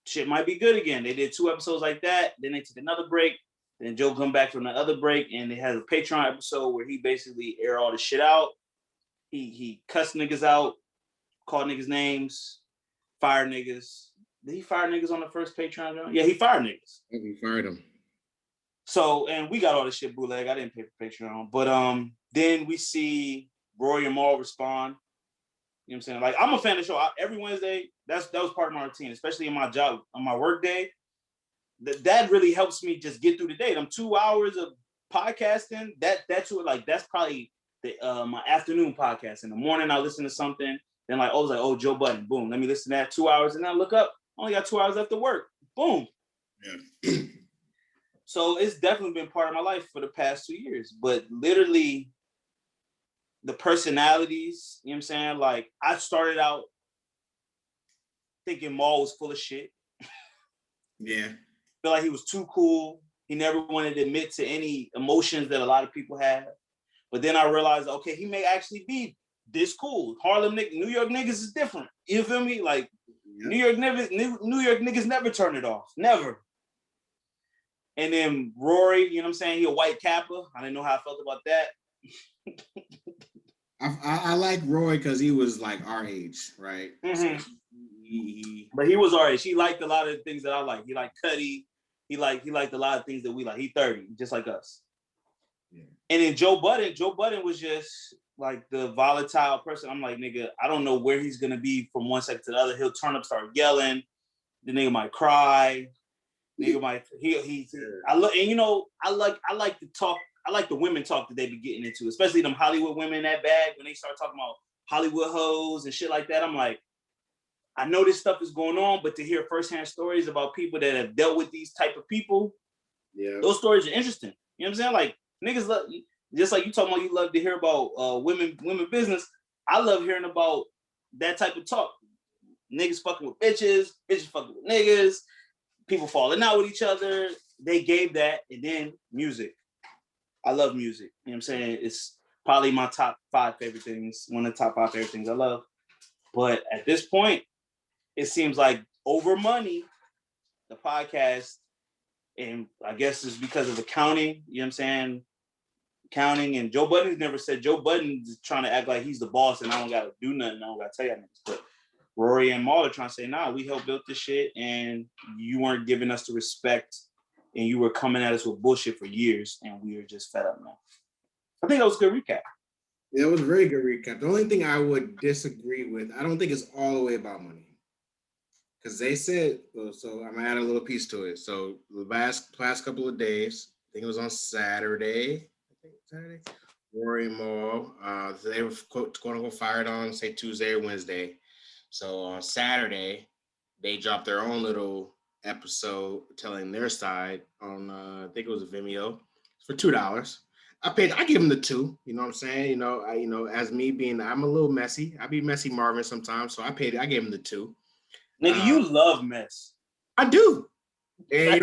shit might be good again. They did 2 episodes like that. Then they took another break. Then Joe come back from the other break, and they had a Patreon episode where he basically aired all the shit out. He cussed niggas out, called niggas names, fired niggas. Did he fire niggas on the first Patreon? Yeah, he fired niggas. He fired him. So, and we got all this shit bootleg. I didn't pay for Patreon. But then we see Rory and Mal respond. You know what I'm saying? Like, I'm a fan of the show. Every Wednesday, that was part of my routine, especially in my job, on my work day. That really helps me just get through the day. Them 2 hours of podcasting, that's probably my afternoon podcast. In the morning, I listen to something. Then like, I was like, oh, Joe Budden, boom. Let me listen to that 2 hours, and then I look up. Only got 2 hours left to work. Boom. Yeah. So it's definitely been part of my life for the past 2 years. But literally, the personalities, you know what I'm saying? Like, I started out thinking Mal was full of shit. Yeah. Feel like he was too cool. He never wanted to admit to any emotions that a lot of people have. But then I realized, okay, he may actually be this cool. New York niggas is different. You feel me? Like, yeah. New York niggas never turn it off. Never. And then Rory, you know what I'm saying? He a white Kappa. I didn't know how I felt about that. I like Roy because he was like our age, right? Mm-hmm. So but he was our age. He liked a lot of the things that I like. He liked Cudi. He liked a lot of things that we like. He 30, just like us. Yeah. And then Joe Budden was just like the volatile person. I'm like, nigga, I don't know where he's gonna be from one second to the other. He'll turn up, start yelling. The nigga might cry. Nigga might I look, and you know, I like to talk. I like the women talk that they be getting into, especially them Hollywood women that bag when they start talking about Hollywood hoes and shit like that. I'm like, I know this stuff is going on, but to hear firsthand stories about people that have dealt with these type of people, yeah, those stories are interesting. You know what I'm saying? Like, niggas love, just like you talking about, you love to hear about women business. I love hearing about that type of talk. Niggas fucking with bitches fucking with niggas, people falling out with each other. They gave that, and then music. I love music. You know what I'm saying? It's probably my top 5 favorite things, one of the top 5 favorite things I love. But at this point, it seems like over money, the podcast, and I guess it's because of accounting, you know what I'm saying? Accounting, and Joe Budden's never said, Joe Budden's trying to act like he's the boss and I don't got to do nothing. I don't got to tell you nothing. But Rory and Mal are trying to say, nah, we helped build this shit and you weren't giving us the respect and you were coming at us with bullshit for years and we were just fed up now. I think that was a good recap. Yeah, it was a very good recap. The only thing I would disagree with, I don't think it's all the way about money. Because they said, so I'm going to add a little piece to it. So the past couple of days, I think it was on Saturday, Rory and Mal, they were quote unquote fired on, say Tuesday or Wednesday. So on Saturday, they dropped their own little episode telling their side on, I think it was Vimeo, for $2. I give them the 2, you know what I'm saying? As me being, I'm a little messy. I be messy Marvin sometimes. So I gave them the 2. Nigga, you love mess. I do. And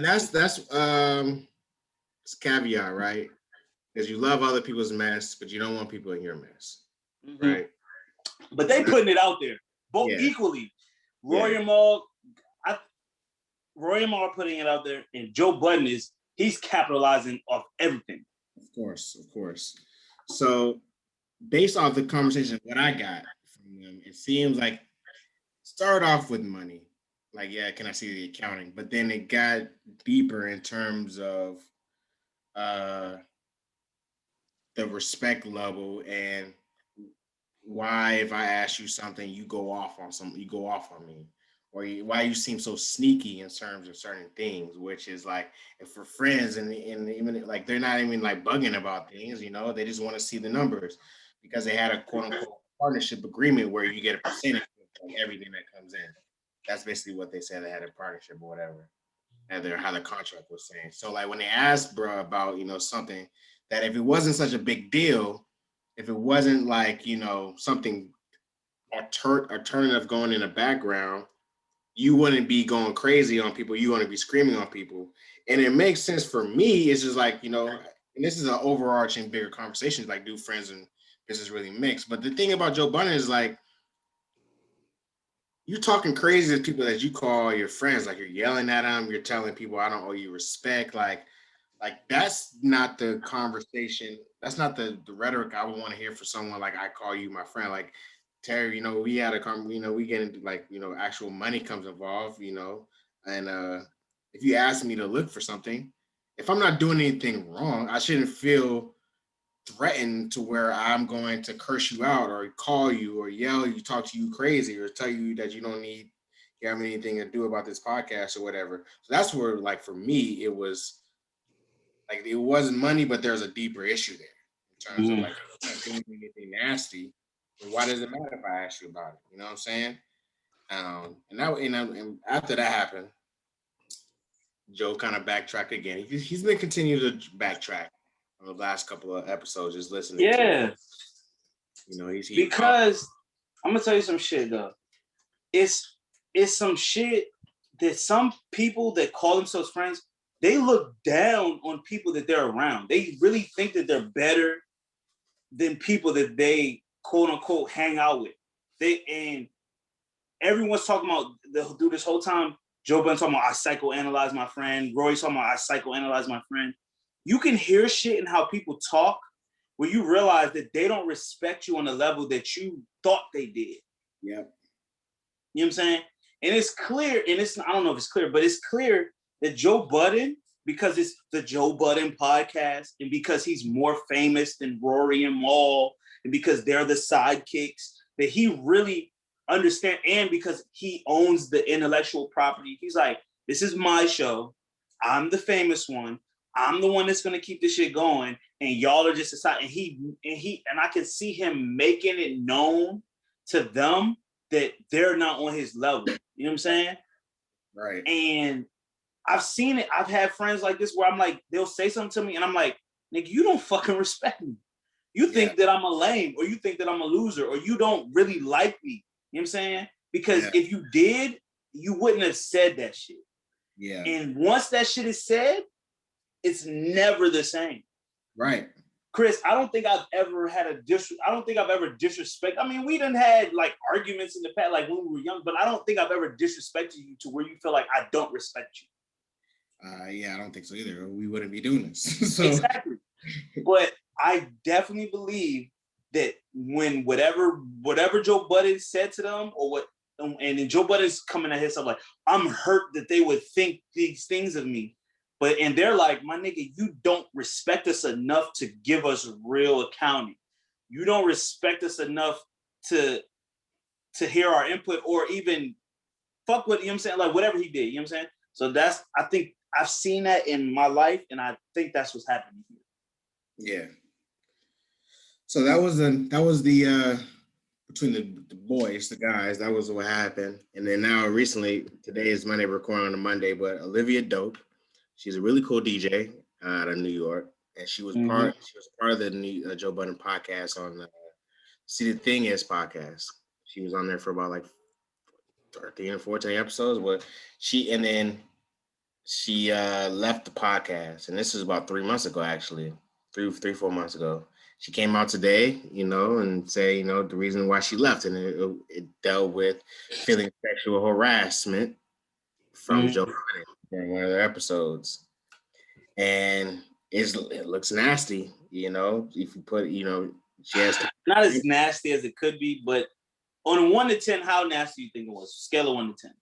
that's it's caveat, right? Because you love other people's mess, but you don't want people in your mess. Mm-hmm. Right. But they putting it out there. Both equally. Rory and Mal are putting it out there, and Joe Budden he's capitalizing off everything. Of course. So based off the conversation, what I got from them, it seems like start off with money. Like, yeah, can I see the accounting? But then it got deeper in terms of the respect level and why if I ask you something, you go off on me, or why you seem so sneaky in terms of certain things, which is like if for friends and even like they're not even like bugging about things, they just want to see the numbers because they had a quote unquote partnership agreement where you get a percentage of like, everything that comes in. That's basically what they said. They had a partnership or whatever, and how the contract was saying. So like when they asked bro about something that if it wasn't such a big deal, if it wasn't like something alternative going in the background, you wouldn't be going crazy on people. You want to be screaming on people, and it makes sense for me. It's just like and this is an overarching bigger conversation. Like, do friends and business really mix? But the thing about Joe Budden is like you're talking crazy to people that you call your friends. Like you're yelling at them. You're telling people I don't owe you respect. Like that's not the conversation. That's not the rhetoric I would want to hear for someone like I call you my friend. Like Terry, we had a we get into like actual money comes involved, and if you ask me to look for something, if I'm not doing anything wrong, I shouldn't feel threatened to where I'm going to curse you out or call you or yell you, talk to you crazy or tell you that you have anything to do about this podcast or whatever. So that's where like for me it was like it wasn't money, but there's a deeper issue there in terms of like not doing anything nasty. But why does it matter if I ask you about it? You know what I'm saying? And after that happened, Joe kind of backtracked again. He's been continuing to backtrack on the last couple of episodes, just listening to it. Because I'm gonna tell you some shit though. It's some shit that some people that call themselves friends, they look down on people that they're around. They really think that they're better than people that they quote unquote hang out with. And everyone's talking about through this whole time. Joe Budden talking about I psychoanalyze my friend. Roy's talking about I psychoanalyze my friend. You can hear shit in how people talk where you realize that they don't respect you on the level that you thought they did. Yeah. You know what I'm saying? And it's clear, and I don't know if it's clear, but it's clear that Joe Budden, because it's the Joe Budden podcast, and because he's more famous than Rory and Mal, and because they're the sidekicks, that he really understands, and because he owns the intellectual property, he's like, this is my show. I'm the famous one. I'm the one that's gonna keep this shit going, and y'all are just deciding. And I can see him making it known to them that they're not on his level. You know what I'm saying? Right. And I've seen it. I've had friends like this where I'm like, they'll say something to me, and I'm like, nigga, you don't fucking respect me. You think that I'm a lame, or you think that I'm a loser, or you don't really like me. You know what I'm saying? Because if you did, you wouldn't have said that shit. Yeah. And once that shit is said, it's never the same. Right. Chris, I don't think I've ever disrespect. I mean, we done had like arguments in the past, like when we were young, but I don't think I've ever disrespected you to where you feel like I don't respect you. Yeah, I don't think so either. We wouldn't be doing this. So. Exactly. But I definitely believe that when whatever Joe Budden said to them, or what, and then Joe Budden's coming at himself like, I'm hurt that they would think these things of me. And they're like, my nigga, you don't respect us enough to give us real accounting. You don't respect us enough to hear our input or even fuck with, you know what I'm saying? Like whatever he did, you know what I'm saying? So I think I've seen that in my life, and I think that's what's happening here. Yeah. So that was the between the boys, the guys, that was what happened. And then now recently, today is Monday, we're recording on a Monday, but Olivia Dope, she's a really cool DJ out of New York, and she was part of the new Joe Budden podcast on the See the Thing Is podcast. She was on there for about like 13 or 14 episodes, but she left the podcast, and this is about 3 months ago, actually, 4 months ago. She came out today, and say, the reason why she left, and it dealt with feeling sexual harassment from Joe Budden during one of their episodes. And it looks nasty, if you put, she has not as nasty as it could be, but on a 1 to 10, how nasty do you think it was? Scale of 1 to 10.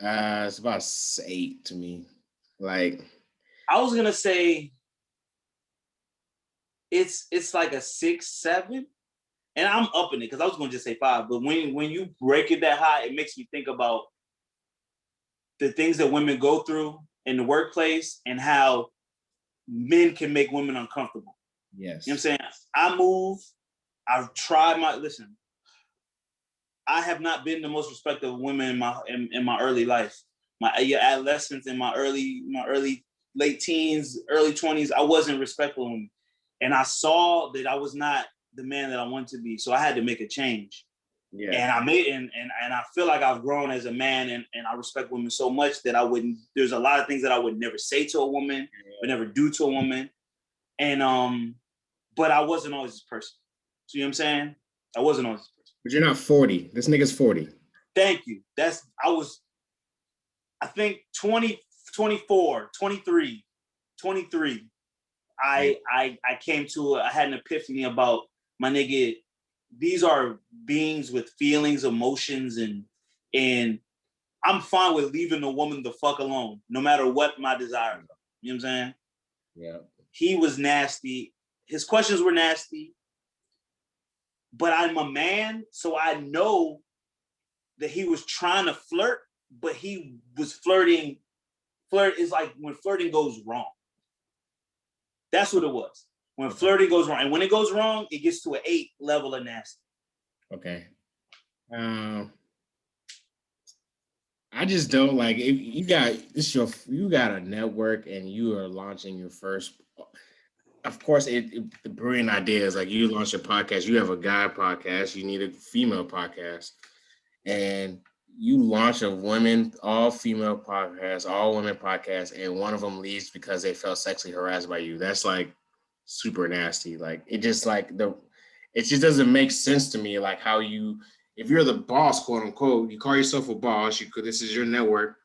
It's about 8 to me. Like, I was gonna say it's like a 6, 7. And I'm upping it because I was gonna just say 5. But when you break it that high, it makes me think about the things that women go through in the workplace and how men can make women uncomfortable. yes. You know what I'm saying? I move, I've tried listen, I have not been the most respectful of women in my early life. My adolescence, in my early late teens, early 20s, I wasn't respectful of them. And I saw that I was not the man that I wanted to be. So I had to make a change. Yeah. And I made and I feel like I've grown as a man, and I respect women so much that there's a lot of things that I would never say to a woman, would never do to a woman. And but I wasn't always this person. So you know what I'm saying? I wasn't always this person. But you're not 40. This nigga's 40. Thank you. I think 20, 24, 23, 23. I came to I had an epiphany about, my nigga, these are beings with feelings, emotions, and I'm fine with leaving a woman the fuck alone, no matter what my desires are. You know what I'm saying? Yeah. He was nasty. His questions were nasty. But I'm a man, so I know that he was trying to flirt, but he was flirting. Flirt is like when flirting goes wrong. That's what it was. When flirting goes wrong. And when it goes wrong, it gets to an 8 level of nasty. Okay. I just don't like, if you got you got a network and you are launching your first. Of course, the brilliant idea is like, you launch a podcast. You have a guy podcast. You need a female podcast, and you launch a all female podcast, all women podcast, and one of them leaves because they felt sexually harassed by you. That's like super nasty. Like, it just it just doesn't make sense to me. Like, how you, if you're the boss, quote unquote, you call yourself a boss. This is your network.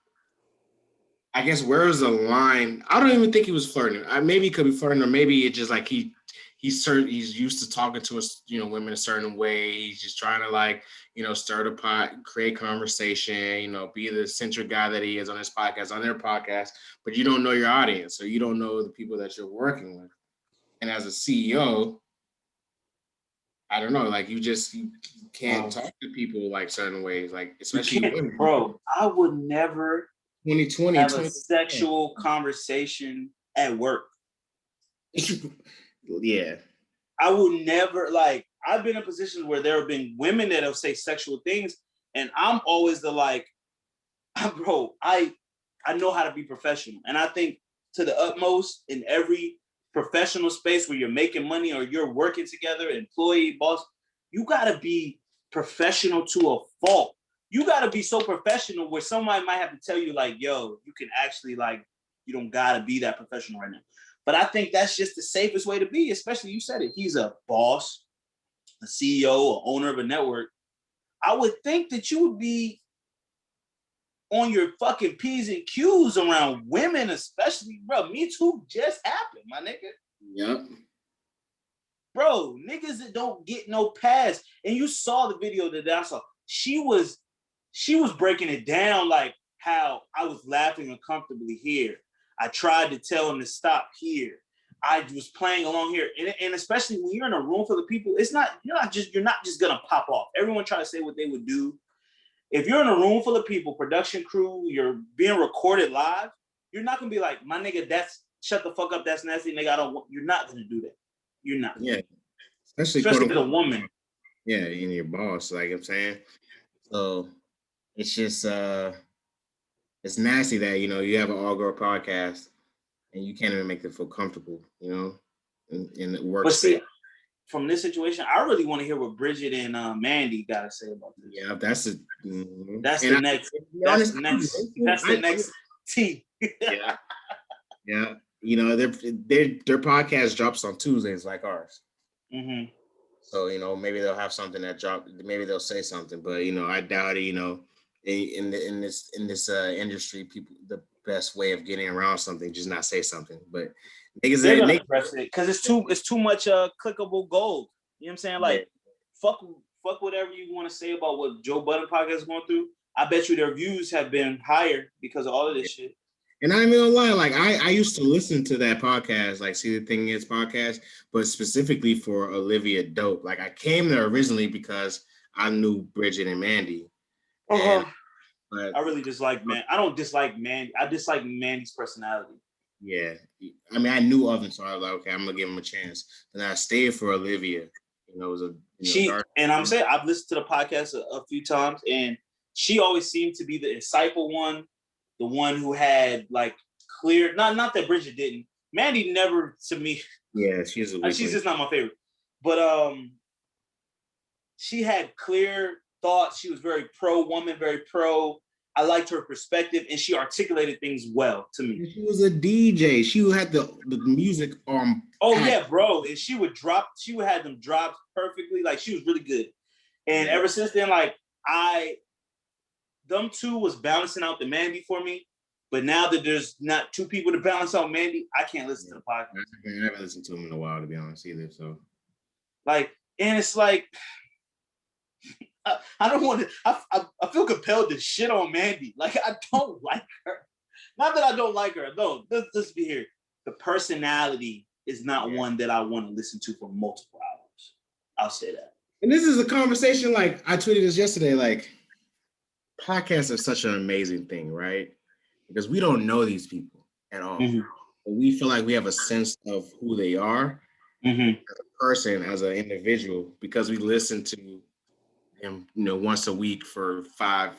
I guess, where is the line? I don't even think he was flirting. Maybe he could be flirting, or maybe it's just like he's used to talking to us, women a certain way. He's just trying to, like, stir the pot, create conversation, be the central guy that he is on his podcast, on their podcast. But you don't know your audience, so you don't know the people that you're working with. And as a CEO, I don't know, like, you can't talk to people like certain ways, like, especially women. Bro, I would never 2020 have a sexual conversation at work. Yeah. I would never, like, I've been in positions where there have been women that have said sexual things, and I'm always the like, bro, I know how to be professional. And I think, to the utmost, in every professional space where you're making money or you're working together, employee, boss, you gotta be professional to a fault. You gotta be so professional where somebody might have to tell you, like, yo, you can actually, like, you don't gotta be that professional right now. But I think that's just the safest way to be, especially, you said it, he's a boss, a CEO, an owner of a network. I would think that you would be on your fucking P's and Q's around women, especially, bro. Me Too just happened, my nigga. Yep. Bro, niggas that don't get no pass. And you saw the video that I saw. She was breaking it down, like, how I was laughing uncomfortably here. I tried to tell him to stop here. I was playing along here. And especially when you're in a room full of people, you're not just gonna pop off. Everyone trying to say what they would do. If you're in a room full of people, production crew, you're being recorded live, you're not gonna be like, my nigga, shut the fuck up, that's nasty, nigga, you're not gonna do that. You're not. Yeah. Especially with a woman. Yeah, and your boss, like I'm saying. So it's just it's nasty that, you have an all-girl podcast and you can't even make them feel comfortable, in the work. But see, from this situation, I really want to hear what Bridget and Mandy gotta say about this. Yeah, that's the next T. Yeah. Yeah. Their podcast drops on Tuesdays like ours. Mm-hmm. So, maybe they'll have something that drop. Maybe they'll say something, but I doubt it. In this industry, people, the best way of getting around something, just not say something. But they're gonna press it because it's too much clickable gold. You know what I'm saying? Like, fuck whatever you want to say about what Joe Budden podcast is going through. I bet you their views have been higher because of all of this shit. And I'm even gonna lie, like I used to listen to that podcast, like See the Thing Is podcast, but specifically for Olivia Dope. Like I came there originally because I knew Bridget and Mandy. And but I really dislike man. I don't dislike Mandy. I dislike Mandy's personality. yeah, I mean I knew of him, so I was like, okay, I'm gonna give him a chance. And I stayed for Olivia. You know, it was a dark. And I'm saying I've listened to the podcast a few times, and she always seemed to be the insightful one, the one who had like clear. Not that Bridget didn't. Mandy never to me. Yeah, she's just not my favorite, but she had clear thoughts. She was very pro woman, very pro. I liked her perspective, and she articulated things well to me. She was a DJ. She had the music on. Oh yeah, bro. And she would have them drops perfectly. Like she was really good. And ever since then, like them two was balancing out the Mandy for me. But now that there's not two people to balance out Mandy, I can't listen to the podcast. I haven't listened to him in a while, to be honest, either. So, like, and it's like, I don't want to. I feel compelled to shit on Mandy. Like I don't like her. Not that I don't like her. No, let's be here. The personality is not one that I want to listen to for multiple hours. I'll say that. And this is a conversation. Like I tweeted this yesterday. Like podcasts are such an amazing thing, right? Because we don't know these people at all. Mm-hmm. We feel like we have a sense of who they are as a person, as an individual, because we listen to them, once a week for 5-6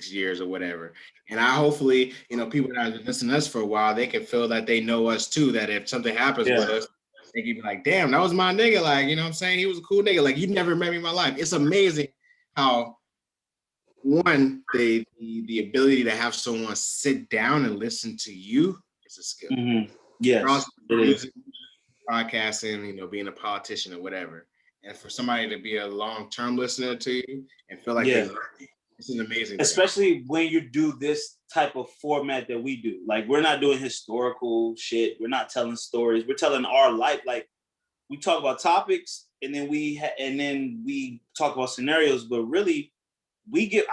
years or whatever. And I hopefully, people that have been listening to us for a while, they can feel that they know us too, that if something happens with us, they can be like, damn, that was my nigga. Like, you know what I'm saying? He was a cool nigga. Like, you never met me in my life. It's amazing how, one, the ability to have someone sit down and listen to you is a skill. Mm-hmm. Yes, it is. Podcasting, being a politician or whatever. And for somebody to be a long-term listener to you and feel like it's an amazing especially thing. When you do this type of format that we do. Like, we're not doing historical shit. We're not telling stories. We're telling our life. Like, we talk about topics and then we talk about scenarios, but really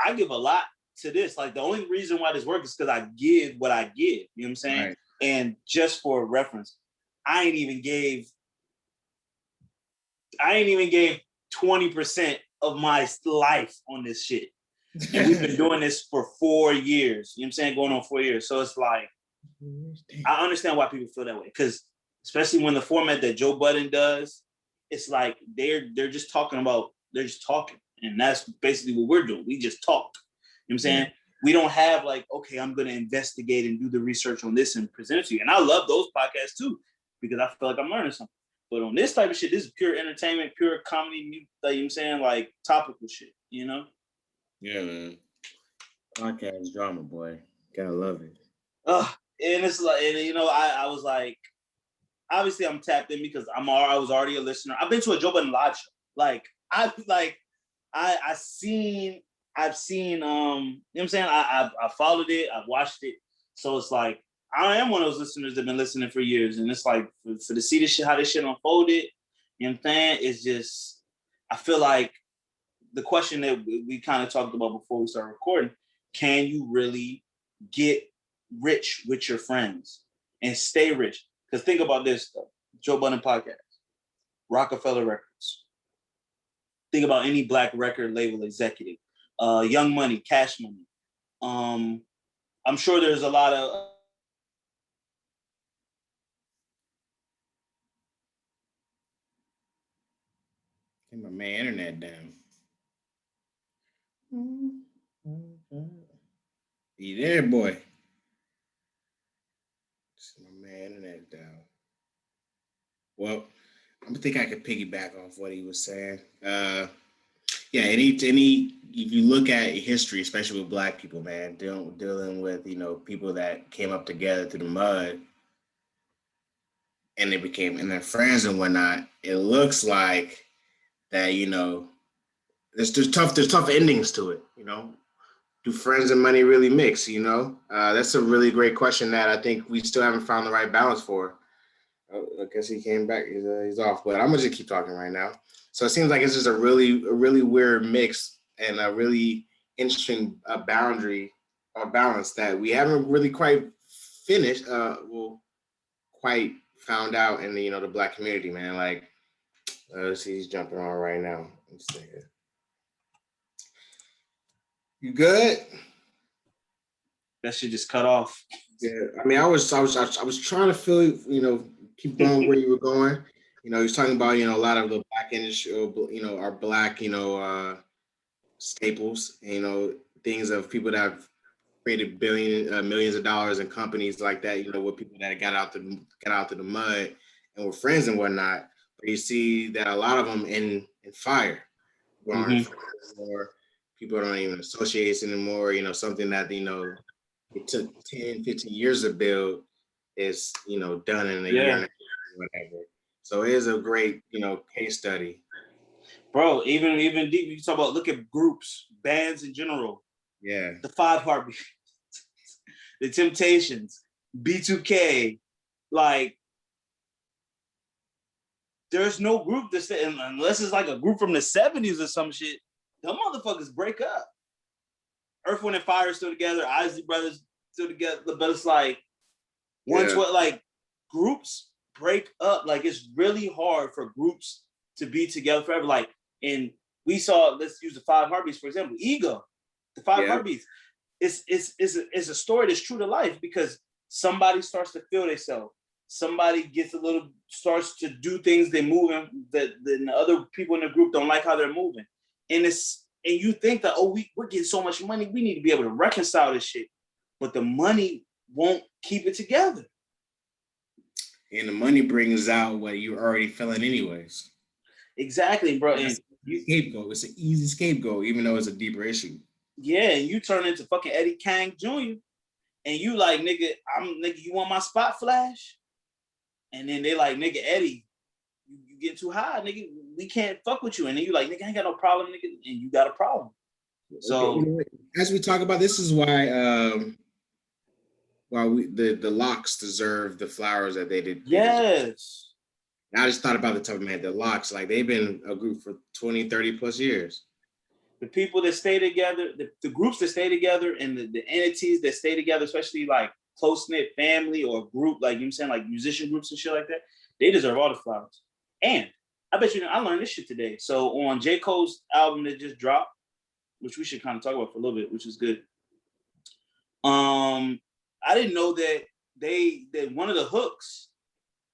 I give a lot to this. Like, the only reason why this works is because I give what I give. You know what I'm saying? Right. And just for reference, I ain't even gave 20% of my life on this shit. And we've been doing this for 4 years. You know what I'm saying? Going on 4 years. So it's like, I understand why people feel that way. Because especially when the format that Joe Budden does, it's like they're just talking. And that's basically what we're doing. We just talk. You know what I'm saying? We don't have like, okay, I'm going to investigate and do the research on this and present it to you. And I love those podcasts too, because I feel like I'm learning something. But on this type of shit, this is pure entertainment, pure comedy, like, you know what I'm saying? Like topical shit, Yeah, man. Podcast drama, boy. Gotta love it. And it's like, I was like, obviously I'm tapped in because I was already a listener. I've been to a Joe Budden live show. Like, I've seen, you know what I'm saying? I followed it, I've watched it. So it's like, I am one of those listeners that have been listening for years. And it's like, for to see this shit, how this shit unfolded, you know what I'm saying? It's just, I feel like the question that we kind of talked about before we started recording, can you really get rich with your friends and stay rich? Because think about this stuff. Joe Budden podcast, Rockefeller Records. Think about any black record label executive, Young Money, Cash Money. I'm sure there's a lot of my man internet down. You there, boy? My man internet down. Well, I think I could piggyback off what he was saying. If you look at history, especially with black people, man, dealing with people that came up together through the mud, and they're friends and whatnot. It looks like that there's tough endings to it. Do friends and money really mix? That's a really great question that I think we still haven't found the right balance for. I guess he came back. He's off, but I'm gonna just keep talking right now. So it seems like it's just a really weird mix and a really interesting boundary or balance that we haven't really quite finished, quite found out in the the black community, man. Like, let's see, he's jumping on right now. Let's see here. You good? That shit just cut off. Yeah. I mean, I was trying to feel, keep going where you were going. He's talking about, a lot of the black industry, our black, staples, things of people that have created millions of dollars in companies like that, with people that got out to the mud and were friends and whatnot. But you see that a lot of them in fire, or people don't even associate it anymore. Something that it took 10, 15 years to build is done in a year and a half or whatever. So it is a great case study. Bro, even deep, you talk about, look at groups, bands in general. Yeah. The Five Heartbeats, the Temptations, B2K, like there's no group that's unless it's like a group from the 70s or some shit, them motherfuckers break up. Earth, Wind, and Fire still together, Isley Brothers still together, but it's like once what like groups break up, like it's really hard for groups to be together forever. Like, and we saw, let's use the Five Heartbeats for example, Ego, the Five Heartbeats. It's a story that's true to life because somebody starts to feel themselves. Somebody starts to do things they're moving that the other people in the group don't like how they're moving. And you think that, we're getting so much money, we need to be able to reconcile this shit. But the money won't keep it together. And the money brings out what you're already feeling anyways. Exactly, bro. And scapegoat. It's an easy scapegoat, even though it's a deeper issue. Yeah, and you turn into fucking Eddie Kang Jr. And you like, nigga, you want my spot flash? And then they like, nigga, Eddie, you get too high, nigga. We can't fuck with you. And then you like, nigga, I ain't got no problem, nigga. And you got a problem. So as we talk about, this is why the Locks deserve the flowers that they did. Yes. I just thought about the top of my head, the Locks, like they've been a group for 20, 30 plus years. The people that stay together, the groups that stay together, and the entities that stay together, especially like close-knit family or group, like you know what I'm saying, like musician groups and shit like that, they deserve all the flowers. And I bet you I learned this shit today. So on J. Cole's album that just dropped, which we should kind of talk about for a little bit, which is good. I didn't know that that one of the hooks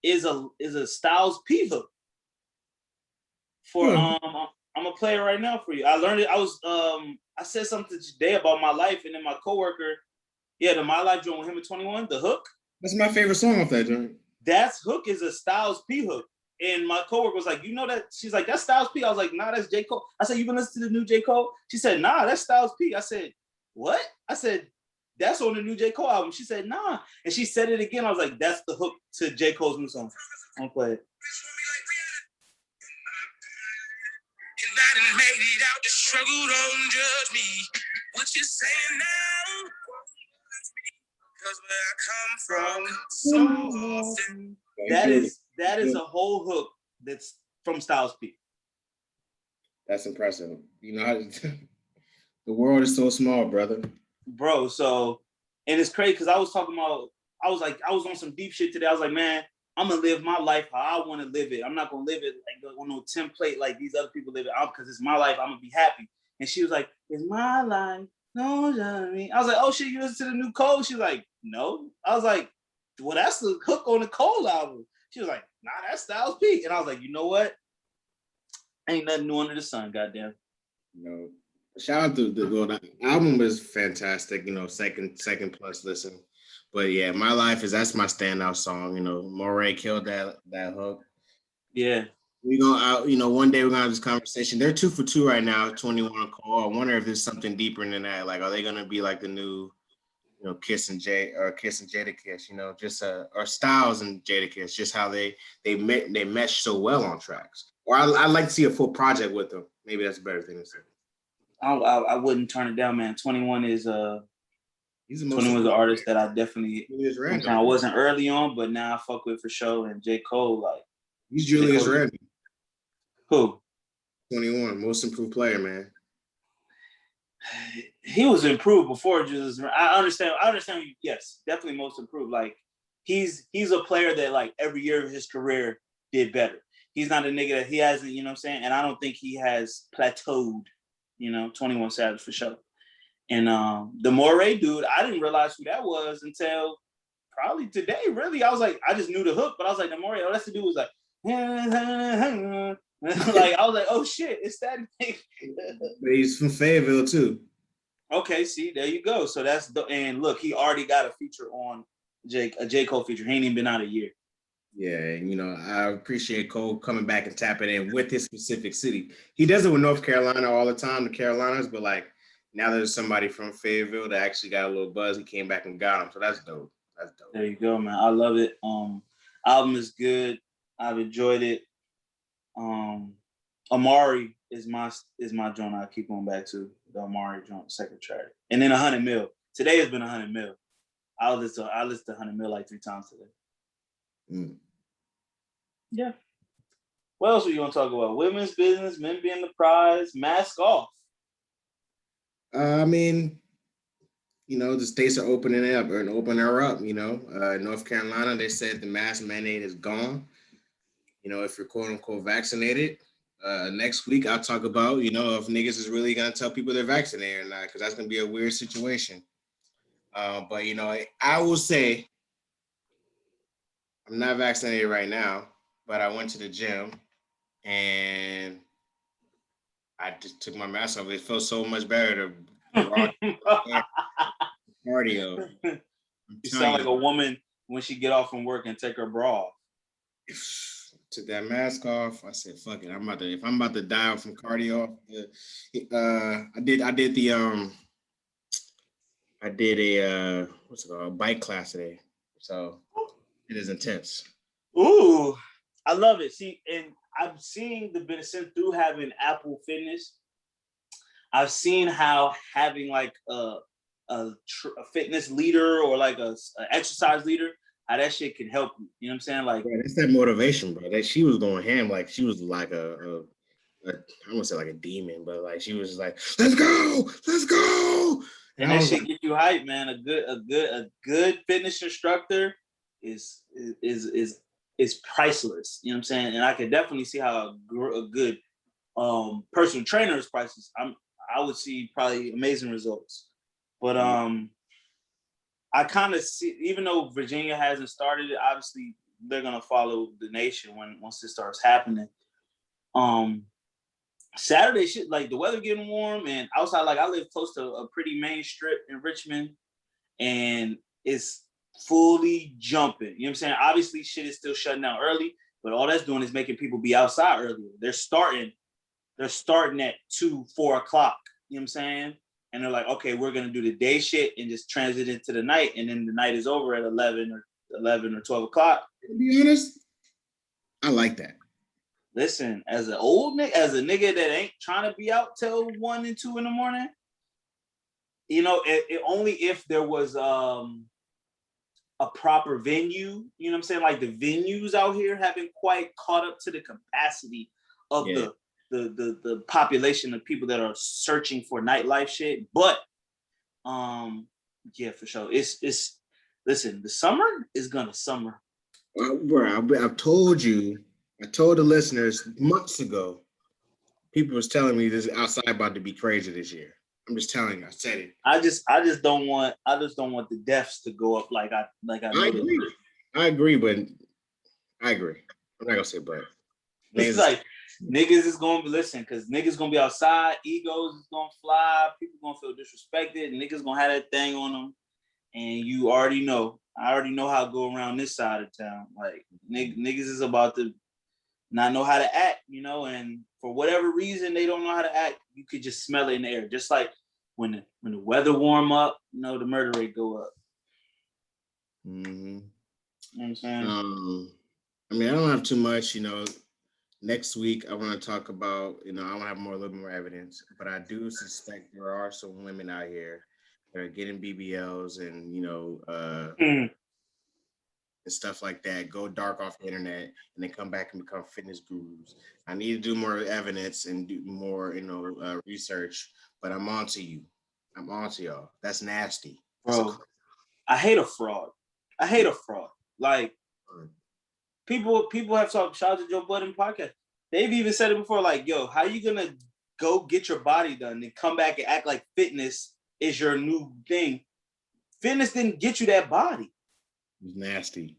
is a Styles P hook. For I'm gonna play it right now for you. I learned it. I said something today about My Life, and then my coworker, the My Life joint with him at 21, the hook. That's my favorite song off that joint. That hook is a Styles P hook. And my coworker was like, you know that? She's like, that's Styles P. I was like, nah, that's J. Cole. I said, you been listening to the new J. Cole? She said, nah, that's Styles P. I said, what? I said, that's on the new J. Cole album. She said, nah. And she said it again. I was like, that's the hook to J. Cole's new song. I'm gonna play it. And I done made it out, the struggle don't judge me. What you saying now? Because where I come from, so often. That is a whole hook that's from Styles P. That's impressive. The world is so small, brother. Bro, so, and it's crazy because I was on some deep shit today. I was like, man, I'm gonna live my life how I want to live it. I'm not gonna live it like on no template like these other people live it out because it's my life. I'm gonna be happy. And she was like, "It's my life." No, you know what I mean? I was like, "Oh shit, you listen to the new Cole?" She's like, "No." I was like, "Well, that's the hook on the Cole album." She was like, "Nah, that's Styles P." And I was like, "You know what? Ain't nothing new under the sun, goddamn." No. Shout out to the album is fantastic. Second plus listen. But yeah, My Life that's my standout song. Moray killed that hook. Yeah. We're gonna one day we're gonna have this conversation. They're 2 for 2 right now, 21 Cole. I wonder if there's something deeper than that. Like, are they gonna be like the new, Kiss and Jadakiss, just or Styles and Jadakiss, just how they mesh so well on tracks. Or I'd like to see a full project with them. Maybe that's a better thing to say. I wouldn't turn it down, man. 21 is 21 is an artist that I definitely I wasn't early on, but now I fuck with for sure. And J. Cole, like, he's Julius Randle. Who? 21, most improved player, man. he was improved before Jesus. I understand. Yes, definitely most improved. Like he's a player that like every year of his career did better. He's not a nigga that he hasn't, you know what I'm saying? And I don't think he has plateaued, 21 Savage for sure. And the Moray dude, I didn't realize who that was until probably today, really. I was like, I just knew the hook, but I was like, the Moray, all that's the dude was like, like I was like, oh shit, it's that nigga. But he's from Fayetteville too. Okay, see, there you go. So that's and look, he already got a feature on a J. Cole feature. He ain't even been out a year. Yeah, and I appreciate Cole coming back and tapping in with his specific city. He does it with North Carolina all the time, the Carolinas, but like now there's somebody from Fayetteville that actually got a little buzz. He came back and got him, so that's dope. That's dope. There you go, man. I love it. Album is good. I've enjoyed it. Amari is my joint. I keep going back to the Amari joint, second track, and then 100 mil. Today has been 100 mil. I listened to 100 mil like 3 times today. Yeah. What else are you gonna talk about? Women's business, men being the prize, mask off. I mean, the states are opening up and opening her up. North Carolina, they said the mask mandate is gone. If you're quote unquote vaccinated. Next week, I'll talk about, if niggas is really going to tell people they're vaccinated or not, because that's going to be a weird situation. But, I will say I'm not vaccinated right now, but I went to the gym and I just took my mask off. It felt so much better to cardio. You sound like a woman when she get off from work and take her bra off. Took that mask off. I said, "Fuck it. If I'm about to die from cardio, I did a what's it called? A bike class today. So it is intense." Ooh, I love it. See, and I'm seeing the benefit through having Apple Fitness. I've seen how having like a fitness leader or like a exercise leader, how that shit can help you. You know what I'm saying? Like, it's that motivation, bro. That she was going ham, like she was like I won't say like a demon, but like she was like, "Let's go, let's go." And that shit get you hyped, man. A good fitness instructor is priceless. You know what I'm saying? And I can definitely see how a good personal trainer is priceless. I would see probably amazing results. But I kind of see, even though Virginia hasn't started it, obviously they're gonna follow the nation once it starts happening. Saturday shit, like the weather getting warm and outside, like I live close to a pretty main strip in Richmond and it's fully jumping. You know what I'm saying? Obviously shit is still shutting down early, but all that's doing is making people be outside earlier. They're starting at 2-4 o'clock. You know what I'm saying? And they're like, okay, we're gonna do the day shit and just transit into the night, and then the night is over at 11 or 12 o'clock. To be honest, I like that. Listen, as a nigga that ain't trying to be out till 1 and 2 in the morning, it only if there was a proper venue. You know what I'm saying? Like the venues out here haven't quite caught up to the capacity of the population of people that are searching for nightlife shit. But yeah, for sure. It's listen, the summer is gonna summer. Bro, I've told you. I told the listeners months ago. People was telling me this outside about to be crazy this year. I'm just telling you. I said it. I just don't want the deaths to go up like I agree. I agree, but I agree. I'm not gonna say but. It's like niggas is gonna listen because niggas gonna be outside, egos is gonna fly, people gonna feel disrespected, niggas gonna have that thing on them, and you already know. I already know how to go around this side of town. Like niggas is about to not know how to act, and for whatever reason they don't know how to act, you could just smell it in the air. Just like when the weather warm up, the murder rate go up. Mm-hmm. You know what I'm saying? I mean, I don't have too much, Next week, I want to talk about, I want to have a little bit more evidence, but I do suspect there are some women out here that are getting BBLs and, and stuff like that, go dark off the internet, and then come back and become fitness gurus. I need to do more evidence and do more, research, but I'm on to you. I'm on to y'all. That's nasty. Bro, I hate a fraud. I hate a fraud. Like, people have talked, shout out to Joe Budden podcast. They've even said it before, like, yo, how you gonna go get your body done and come back and act like fitness is your new thing? Fitness didn't get you that body. It's nasty.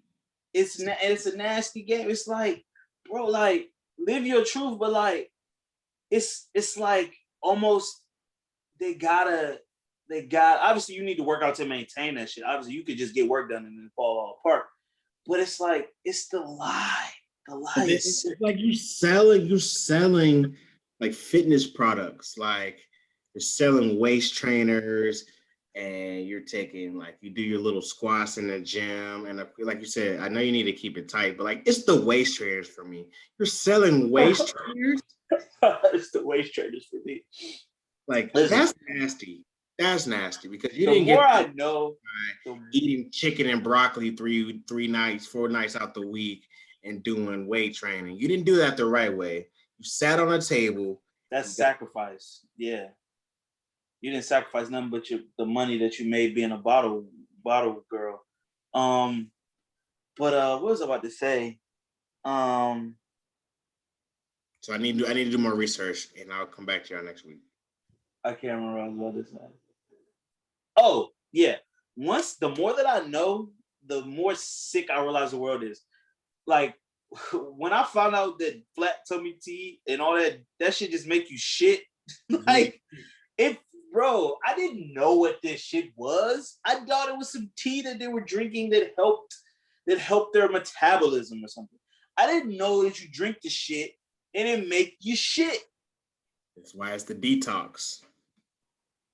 It's a nasty game. It's like, bro, like, live your truth, but like, it's like almost they got obviously you need to work out to maintain that shit. Obviously, you could just get work done and then fall all apart. But it's like, it's the lie. The lie is it's like you're selling like fitness products. Like you're selling waist trainers and you're taking like you do your little squats in the gym. And like you said, I know you need to keep it tight, but like it's the waist trainers for me. You're selling waist trainers. It's the waist trainers for me. Like that's nasty. That's nasty because you the didn't more get I know, eating chicken and broccoli 4 nights out the week and doing weight training. You didn't do that the right way. You sat on a table. That's sacrifice. Yeah. You didn't sacrifice nothing but the money that you made being a bottle girl. But what was I about to say? So I need to do more research and I'll come back to y'all next week. I can't remember what I was about to say. Oh, yeah. The more that I know, the more sick I realize the world is. Like, when I found out that flat tummy tea and all that shit just make you shit. Like, bro, I didn't know what this shit was. I thought it was some tea that they were drinking that helped their metabolism or something. I didn't know that you drink the shit and it make you shit. That's why it's the detox.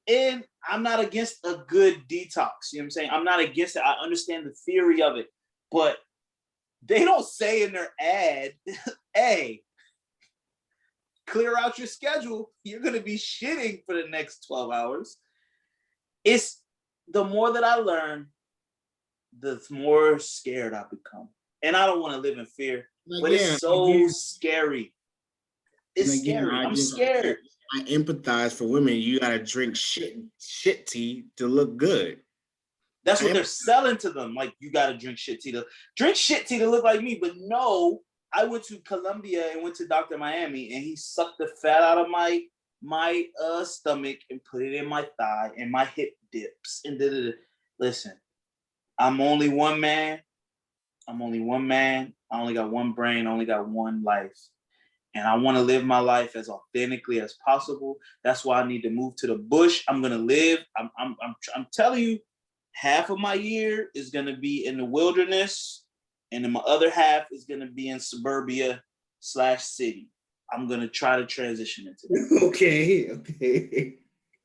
And I'm not against a good detox. You know what I'm saying? I'm not against it. I understand the theory of it. But they don't say in their ad, hey, clear out your schedule. You're going to be shitting for the next 12 hours. It's the more that I learn, the more scared I become. And I don't want to live in fear, but it's so scary. It's scary. I'm scared. I empathize for women. You gotta drink shit tea to look good. That's what they're selling to them. Like, you gotta drink shit tea to look like me. But no, I went to Colombia and went to Dr. Miami, and he sucked the fat out of my stomach and put it in my thigh and my hip dips and Listen, I'm only one man. I only got one brain. I only got one life. And I want to live my life as authentically as possible. That's why I need to move to the bush. I'm gonna live. I'm telling you, half of my year is gonna be in the wilderness, and then my other half is gonna be in suburbia / city. I'm gonna try to transition into that. Okay.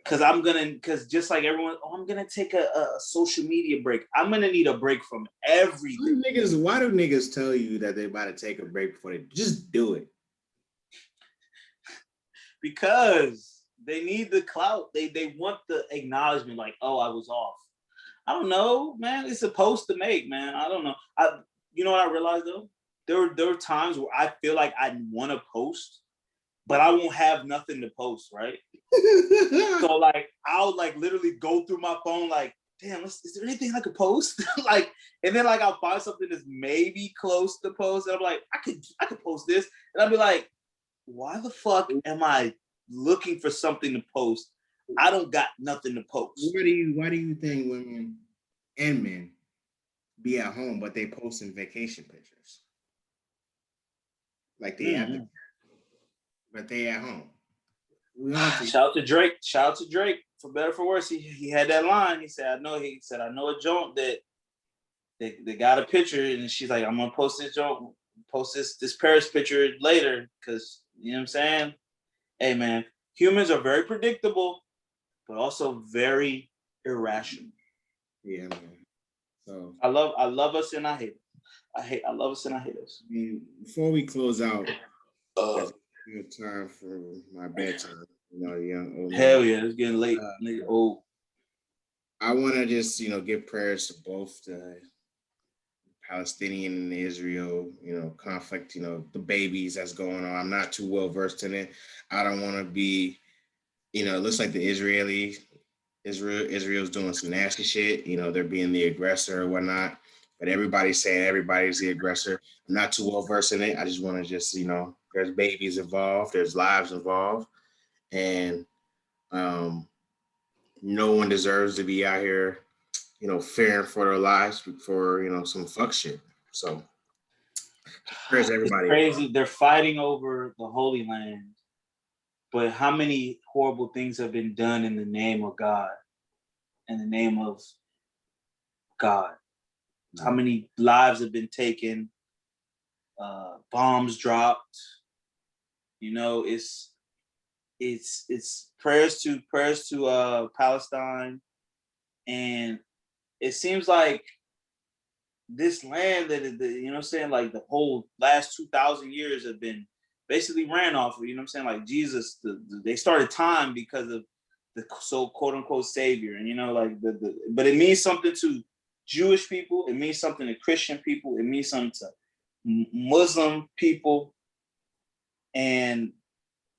Because just like everyone, I'm gonna take a social media break. I'm gonna need a break from everything. Why do niggas tell you that they're about to take a break before they just do it? Because they need the clout. They want the acknowledgement, like, oh, I was off. I don't know, man. It's supposed to make, man. I don't know. You know what I realized though? There are times where I feel like I want to post, but I won't have nothing to post, right? So like I'll like literally go through my phone, like, damn, is there anything I could post? Like, and then like I'll find something that's maybe close to post, and I'm like, I could post this, and I'll be like, why the fuck am I looking for something to post? I don't got nothing to post. Why do you think women and men be at home, but they post in vacation pictures? Like they have but they at home. Shout out to Drake. For better or for worse, he had that line. He said, I know a joint that they got a picture, and she's like, I'm gonna post this Paris picture later, because you know what I'm saying? Hey man, humans are very predictable, but also very irrational. Yeah, man. So I love us and I hate us. I love us and I hate us. I mean, before we close out, it's time for my bedtime. You know, young old man. Hell yeah, it's getting late. Old. I want to just give prayers to both the Palestinian and the Israel, conflict, the babies that's going on. I'm not too well versed in it. I don't want to be, it looks like the Israeli Israel's doing some nasty shit. You know, they're being the aggressor or whatnot. But everybody's saying everybody's the aggressor. I'm not too well versed in it. I just want to just, there's babies involved, there's lives involved, and um, no one deserves to be out here, fearing for their lives for, some fuck shit. So prayers It's everybody involved. crazy. They're fighting over the Holy Land, but how many horrible things have been done in the name of God, in the name of God? How many lives have been taken? Bombs dropped. It's prayers to Palestine, and it seems like this land that what I'm saying, like the whole last 2,000 years have been basically ran off of, what I'm saying, like Jesus, they started time because of the so quote unquote savior, and like but it means something to Jewish people, it means something to Christian people, it means something to Muslim people, and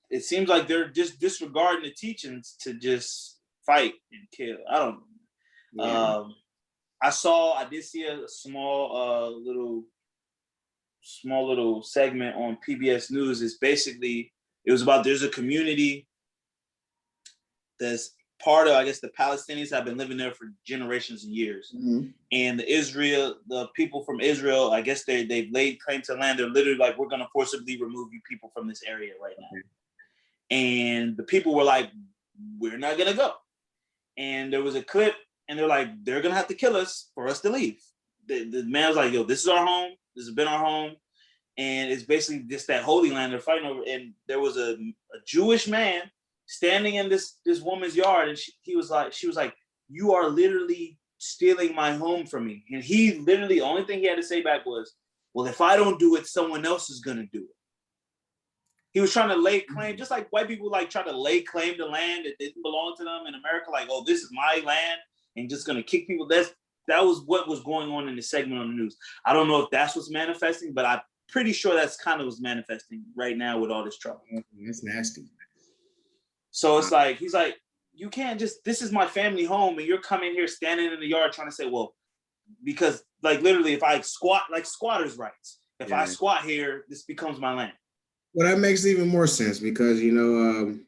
it seems like they're just disregarding the teachings to just fight and kill. I don't know. Yeah. I did see a small little segment on PBS News. It's basically, it was about, there's a community that's part of, I guess, the Palestinians have been living there for generations and years. Mm-hmm. And the people from Israel, I guess they've laid claim to land. They're literally like, we're going to forcibly remove you people from this area right now. And the people were like, we're not going to go. And there was a clip, and they're like, they're going to have to kill us for us to leave. The man was like, yo, this is our home. This has been our home. And it's basically just that Holy Land they're fighting over. And there was a Jewish man standing in this woman's yard, and she was like, you are literally stealing my home from me. And he literally, the only thing he had to say back was, well, if I don't do it, someone else is going to do it. He was trying to lay claim, just like white people like try to lay claim to land that didn't belong to them in America, like, oh, this is my land, and just gonna kick people. That was what was going on in the segment on the news. I don't know if that's what's manifesting, but I'm pretty sure that's kind of what's manifesting right now with all this trouble. That's nasty. So it's like, he's like, you can't just, this is my family home, and you're coming here standing in the yard trying to say, well, because like literally if I squat, like squatters' rights, if I squat here, this becomes my land. Well, that makes even more sense because I'm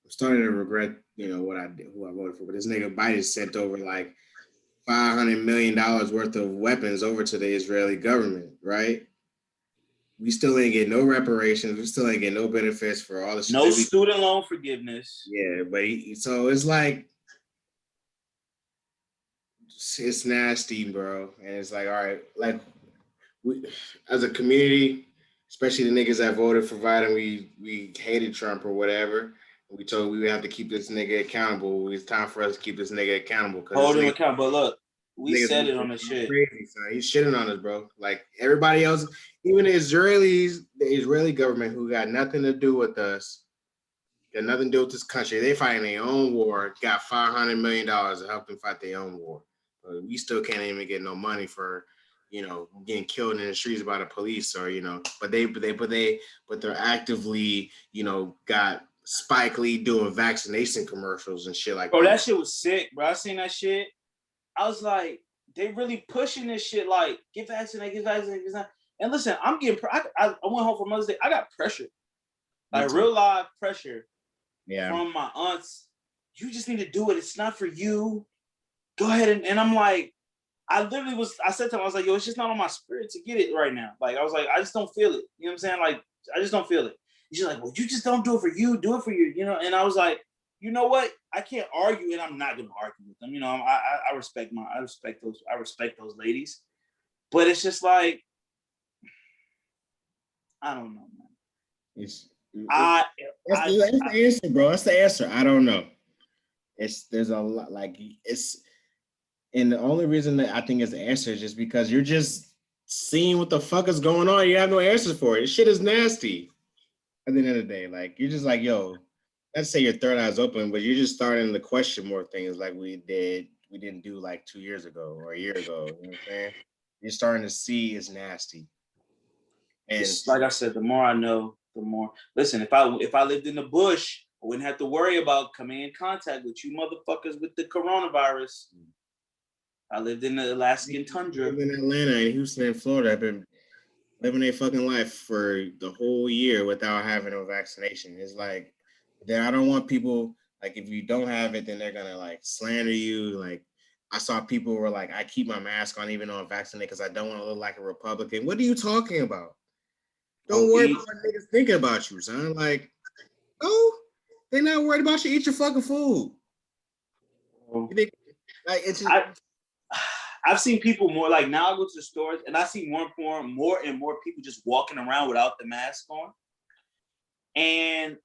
starting to regret what I did, who I voted for. But this nigga Biden sent over like $500 million worth of weapons over to the Israeli government, right? We still ain't getting no reparations. We still ain't getting no benefits for all the shit. No student loan forgiveness. Yeah, but so it's like, it's nasty, bro. And it's like, all right, like we as a community, especially the niggas that voted for Biden, we hated Trump or whatever. We told we would have to keep this nigga accountable. It's time for us to keep this nigga accountable. Hold him accountable. But look, we said it on the shit. Crazy, son. He's shitting on us, bro. Like everybody else, even the Israeli government, who got nothing to do with us, got nothing to do with this country. They fighting their own war. Got $500 million to help them fight their own war. But we still can't even get no money for, getting killed in the streets by the police, or but they're actively, got Spike Lee doing vaccination commercials and shit like that. Bro, that shit was sick, bro. I seen that shit. I was like, they really pushing this shit, like, get vaccinated, get vaccinated, get vaccinated. And listen, I went home for Mother's Day. I got pressure, like real live pressure, from my aunts. You just need to do it. It's not for you. Go ahead. And I'm like, I said to him, I was like, yo, it's just not on my spirit to get it right now. Like, I was like, I just don't feel it. You know what I'm saying? Like, I just don't feel it. He's like, well, you just don't do it for you. Do it for you, And I was like, you know what? I can't argue, and I'm not gonna argue with them. I respect those ladies. But it's just like, I don't know, man. That's the answer, bro. That's the answer. I don't know. There's a lot, and the only reason that I think it's the answer is just because you're just seeing what the fuck is going on. You have no answers for it. This shit is nasty. At the end of the day, like, you're just like, yo, let's say your third eye's open, but you're just starting to question more things like we didn't do like 2 years ago or a year ago. You know what I'm saying? You're starting to see it's nasty. And like I said, the more I know, the more. Listen, if I lived in the bush I wouldn't have to worry about coming in contact with you motherfuckers with the coronavirus. I lived in the Alaskan tundra. I live in Atlanta and Houston and Florida. I've been living their fucking life for the whole year without having a vaccination. It's like, then I don't want people, like, if you don't have it, then they're gonna like slander you. Like, I saw people were like, I keep my mask on even though I'm vaccinated because I don't want to look like a Republican. What are you talking about? Don't worry about what niggas thinking about you, son. Like, oh, they're not worried about you. Eat your fucking food. You think, like, it's just, I've seen people more like now I go to the stores and I see more and more people just walking around without the mask on. And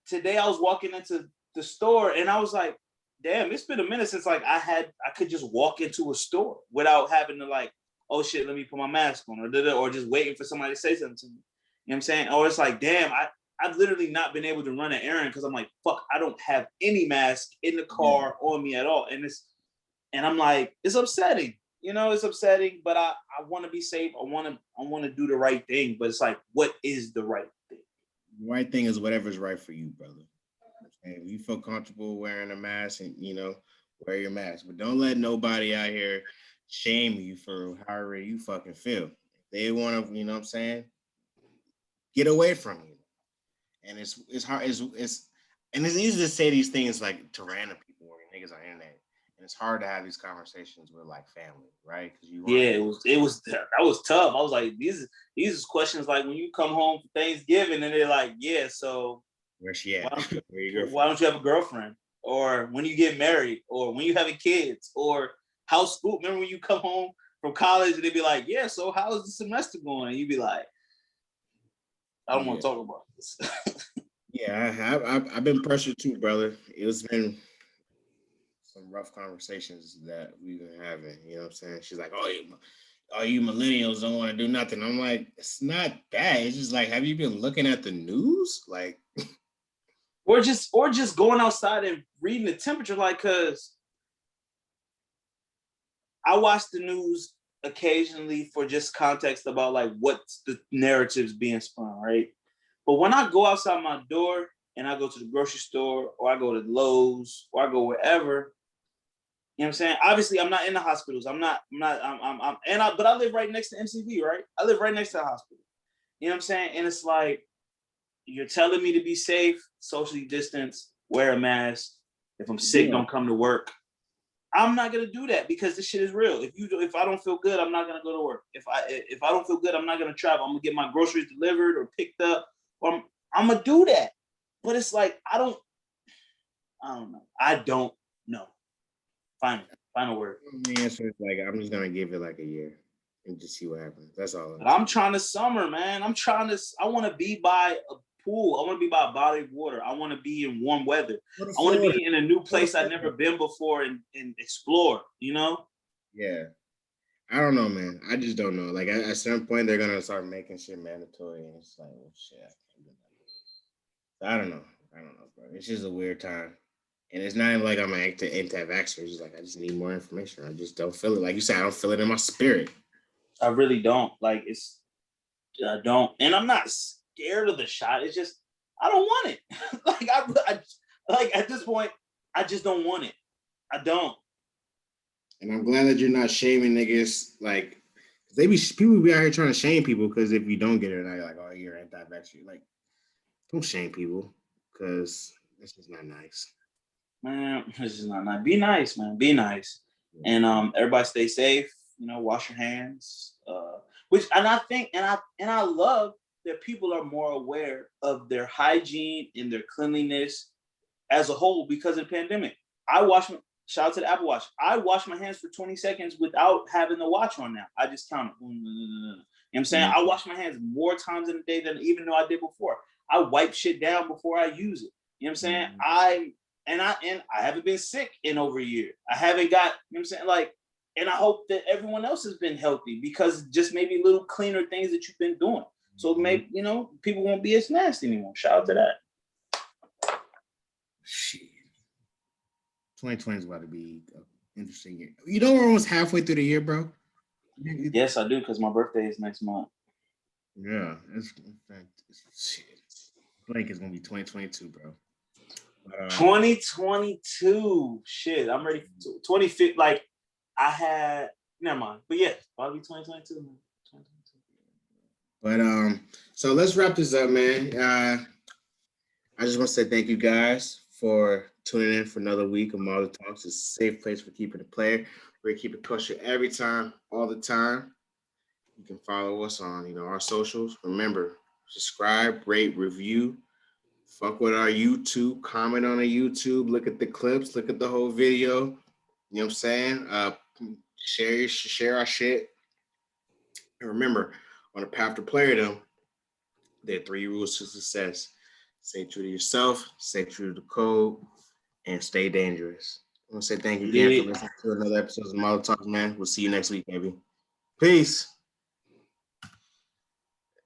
today I was walking into the store and I was like, damn, it's been a minute since like I could just walk into a store without having to like, oh shit, let me put my mask on or just waiting for somebody to say something to me. You know what I'm saying? Or it's like, damn, I've literally not been able to run an errand because I'm like, fuck, I don't have any mask in the car on me at all. And I'm like, it's upsetting. You know, it's upsetting, but I want to be safe. I want to do the right thing. But it's like, what is the right thing? The right thing is whatever's right for you, brother. And if you feel comfortable wearing a mask, and wear your mask. But don't let nobody out here shame you for however you fucking feel. If they want to, you know what I'm saying, get away from you. And it's hard. And it's easy to say these things like to random people or niggas on the internet. And it's hard to have these conversations with like family, right? Because it was that was tough. I was like, these is questions like when you come home for Thanksgiving and they're like, yeah, so where's she at? Why don't you have a girlfriend? Or when you get married, or when you having kids, or how's school? Remember when you come home from college and they'd be like, yeah, so how's the semester going? And you'd be like, I don't want to talk about this. Yeah, I've been pressured too, brother. It's been some rough conversations that we've been having. You know what I'm saying? She's like, oh, you millennials don't want to do nothing. I'm like, it's not that. It's just like, have you been looking at the news? Like, or just going outside and reading the temperature, like, cause I watch the news occasionally for just context about like what's the narratives being spun, right? But when I go outside my door and I go to the grocery store or I go to Lowe's or I go wherever, you know what I'm saying? Obviously, I'm not in the hospitals. But I live right next to MCV, right? I live right next to the hospital. You know what I'm saying? And it's like, you're telling me to be safe, socially distance, wear a mask. If I'm sick, don't come to work. I'm not gonna do that because this shit is real. If I don't feel good, I'm not gonna go to work. If I don't feel good, I'm not gonna travel. I'm gonna get my groceries delivered or picked up. Or I'm gonna do that. But it's like I don't know. I don't know. Final word. The answer is like, I'm just gonna give it like a year and just see what happens. That's all. I'm trying to summer, man. I want to be by a pool. I want to be by a body of water. I want to be in warm weather. I want to be in a new place I've never been before and explore, you know? Yeah. I don't know, man. I just don't know. Like at a certain point, they're gonna start making shit mandatory, and it's like, well, shit. I don't know, bro. It's just a weird time, and it's not even like I'm anti-vaxxer. It's just like I just need more information. I just don't feel it. Like you said, I don't feel it in my spirit. I really don't. Like I don't, and I'm not scared of the shot. It's just I don't want it. Like at this point, I just don't want it. I don't. And I'm glad that you're not shaming niggas. Like, people be out here trying to shame people because if you don't get it, now you're like, oh, you're anti-vaxxer. Like, don't shame people because this is not nice. Man, this is not nice. Be nice, man. Be nice. And everybody stay safe. You know, wash your hands. I love that people are more aware of their hygiene and their cleanliness as a whole because of the pandemic. Shout out to the Apple Watch. I wash my hands for 20 seconds without having the watch on now. I just count it. You know what I'm saying? I wash my hands more times in a day than even though I did before. I wipe shit down before I use it. You know what I'm saying? I haven't been sick in over a year. I haven't got, you know what I'm saying? Like, and I hope that everyone else has been healthy because just maybe little cleaner things that you've been doing. So maybe, people won't be as nasty anymore. Shout out to that. Shit. 2020 is about to be an interesting year. You know we're almost halfway through the year, bro? Yes, I do, because my birthday is next month. Yeah, shit. Blake is gonna be 2022, bro. 2022. Shit, I'm ready. 25. Like I had. Never mind. But yeah, probably 2022. Man. 2022. But so let's wrap this up, man. I just want to say thank you guys for tuning in for another week of Marley Talks. It's a safe place for keeping it player. We keep it kosher every time, all the time. You can follow us on, our socials. Remember, subscribe, rate, review. Fuck with our YouTube. Comment on our YouTube. Look at the clips. Look at the whole video. You know what I'm saying? Share our shit. And remember, on the path to playerdom, there are 3 rules to success. Stay true to yourself, stay true to the code, and stay dangerous. I want to say thank you again for listening to another episode of Model Talks, man. We'll see you next week, baby. Peace.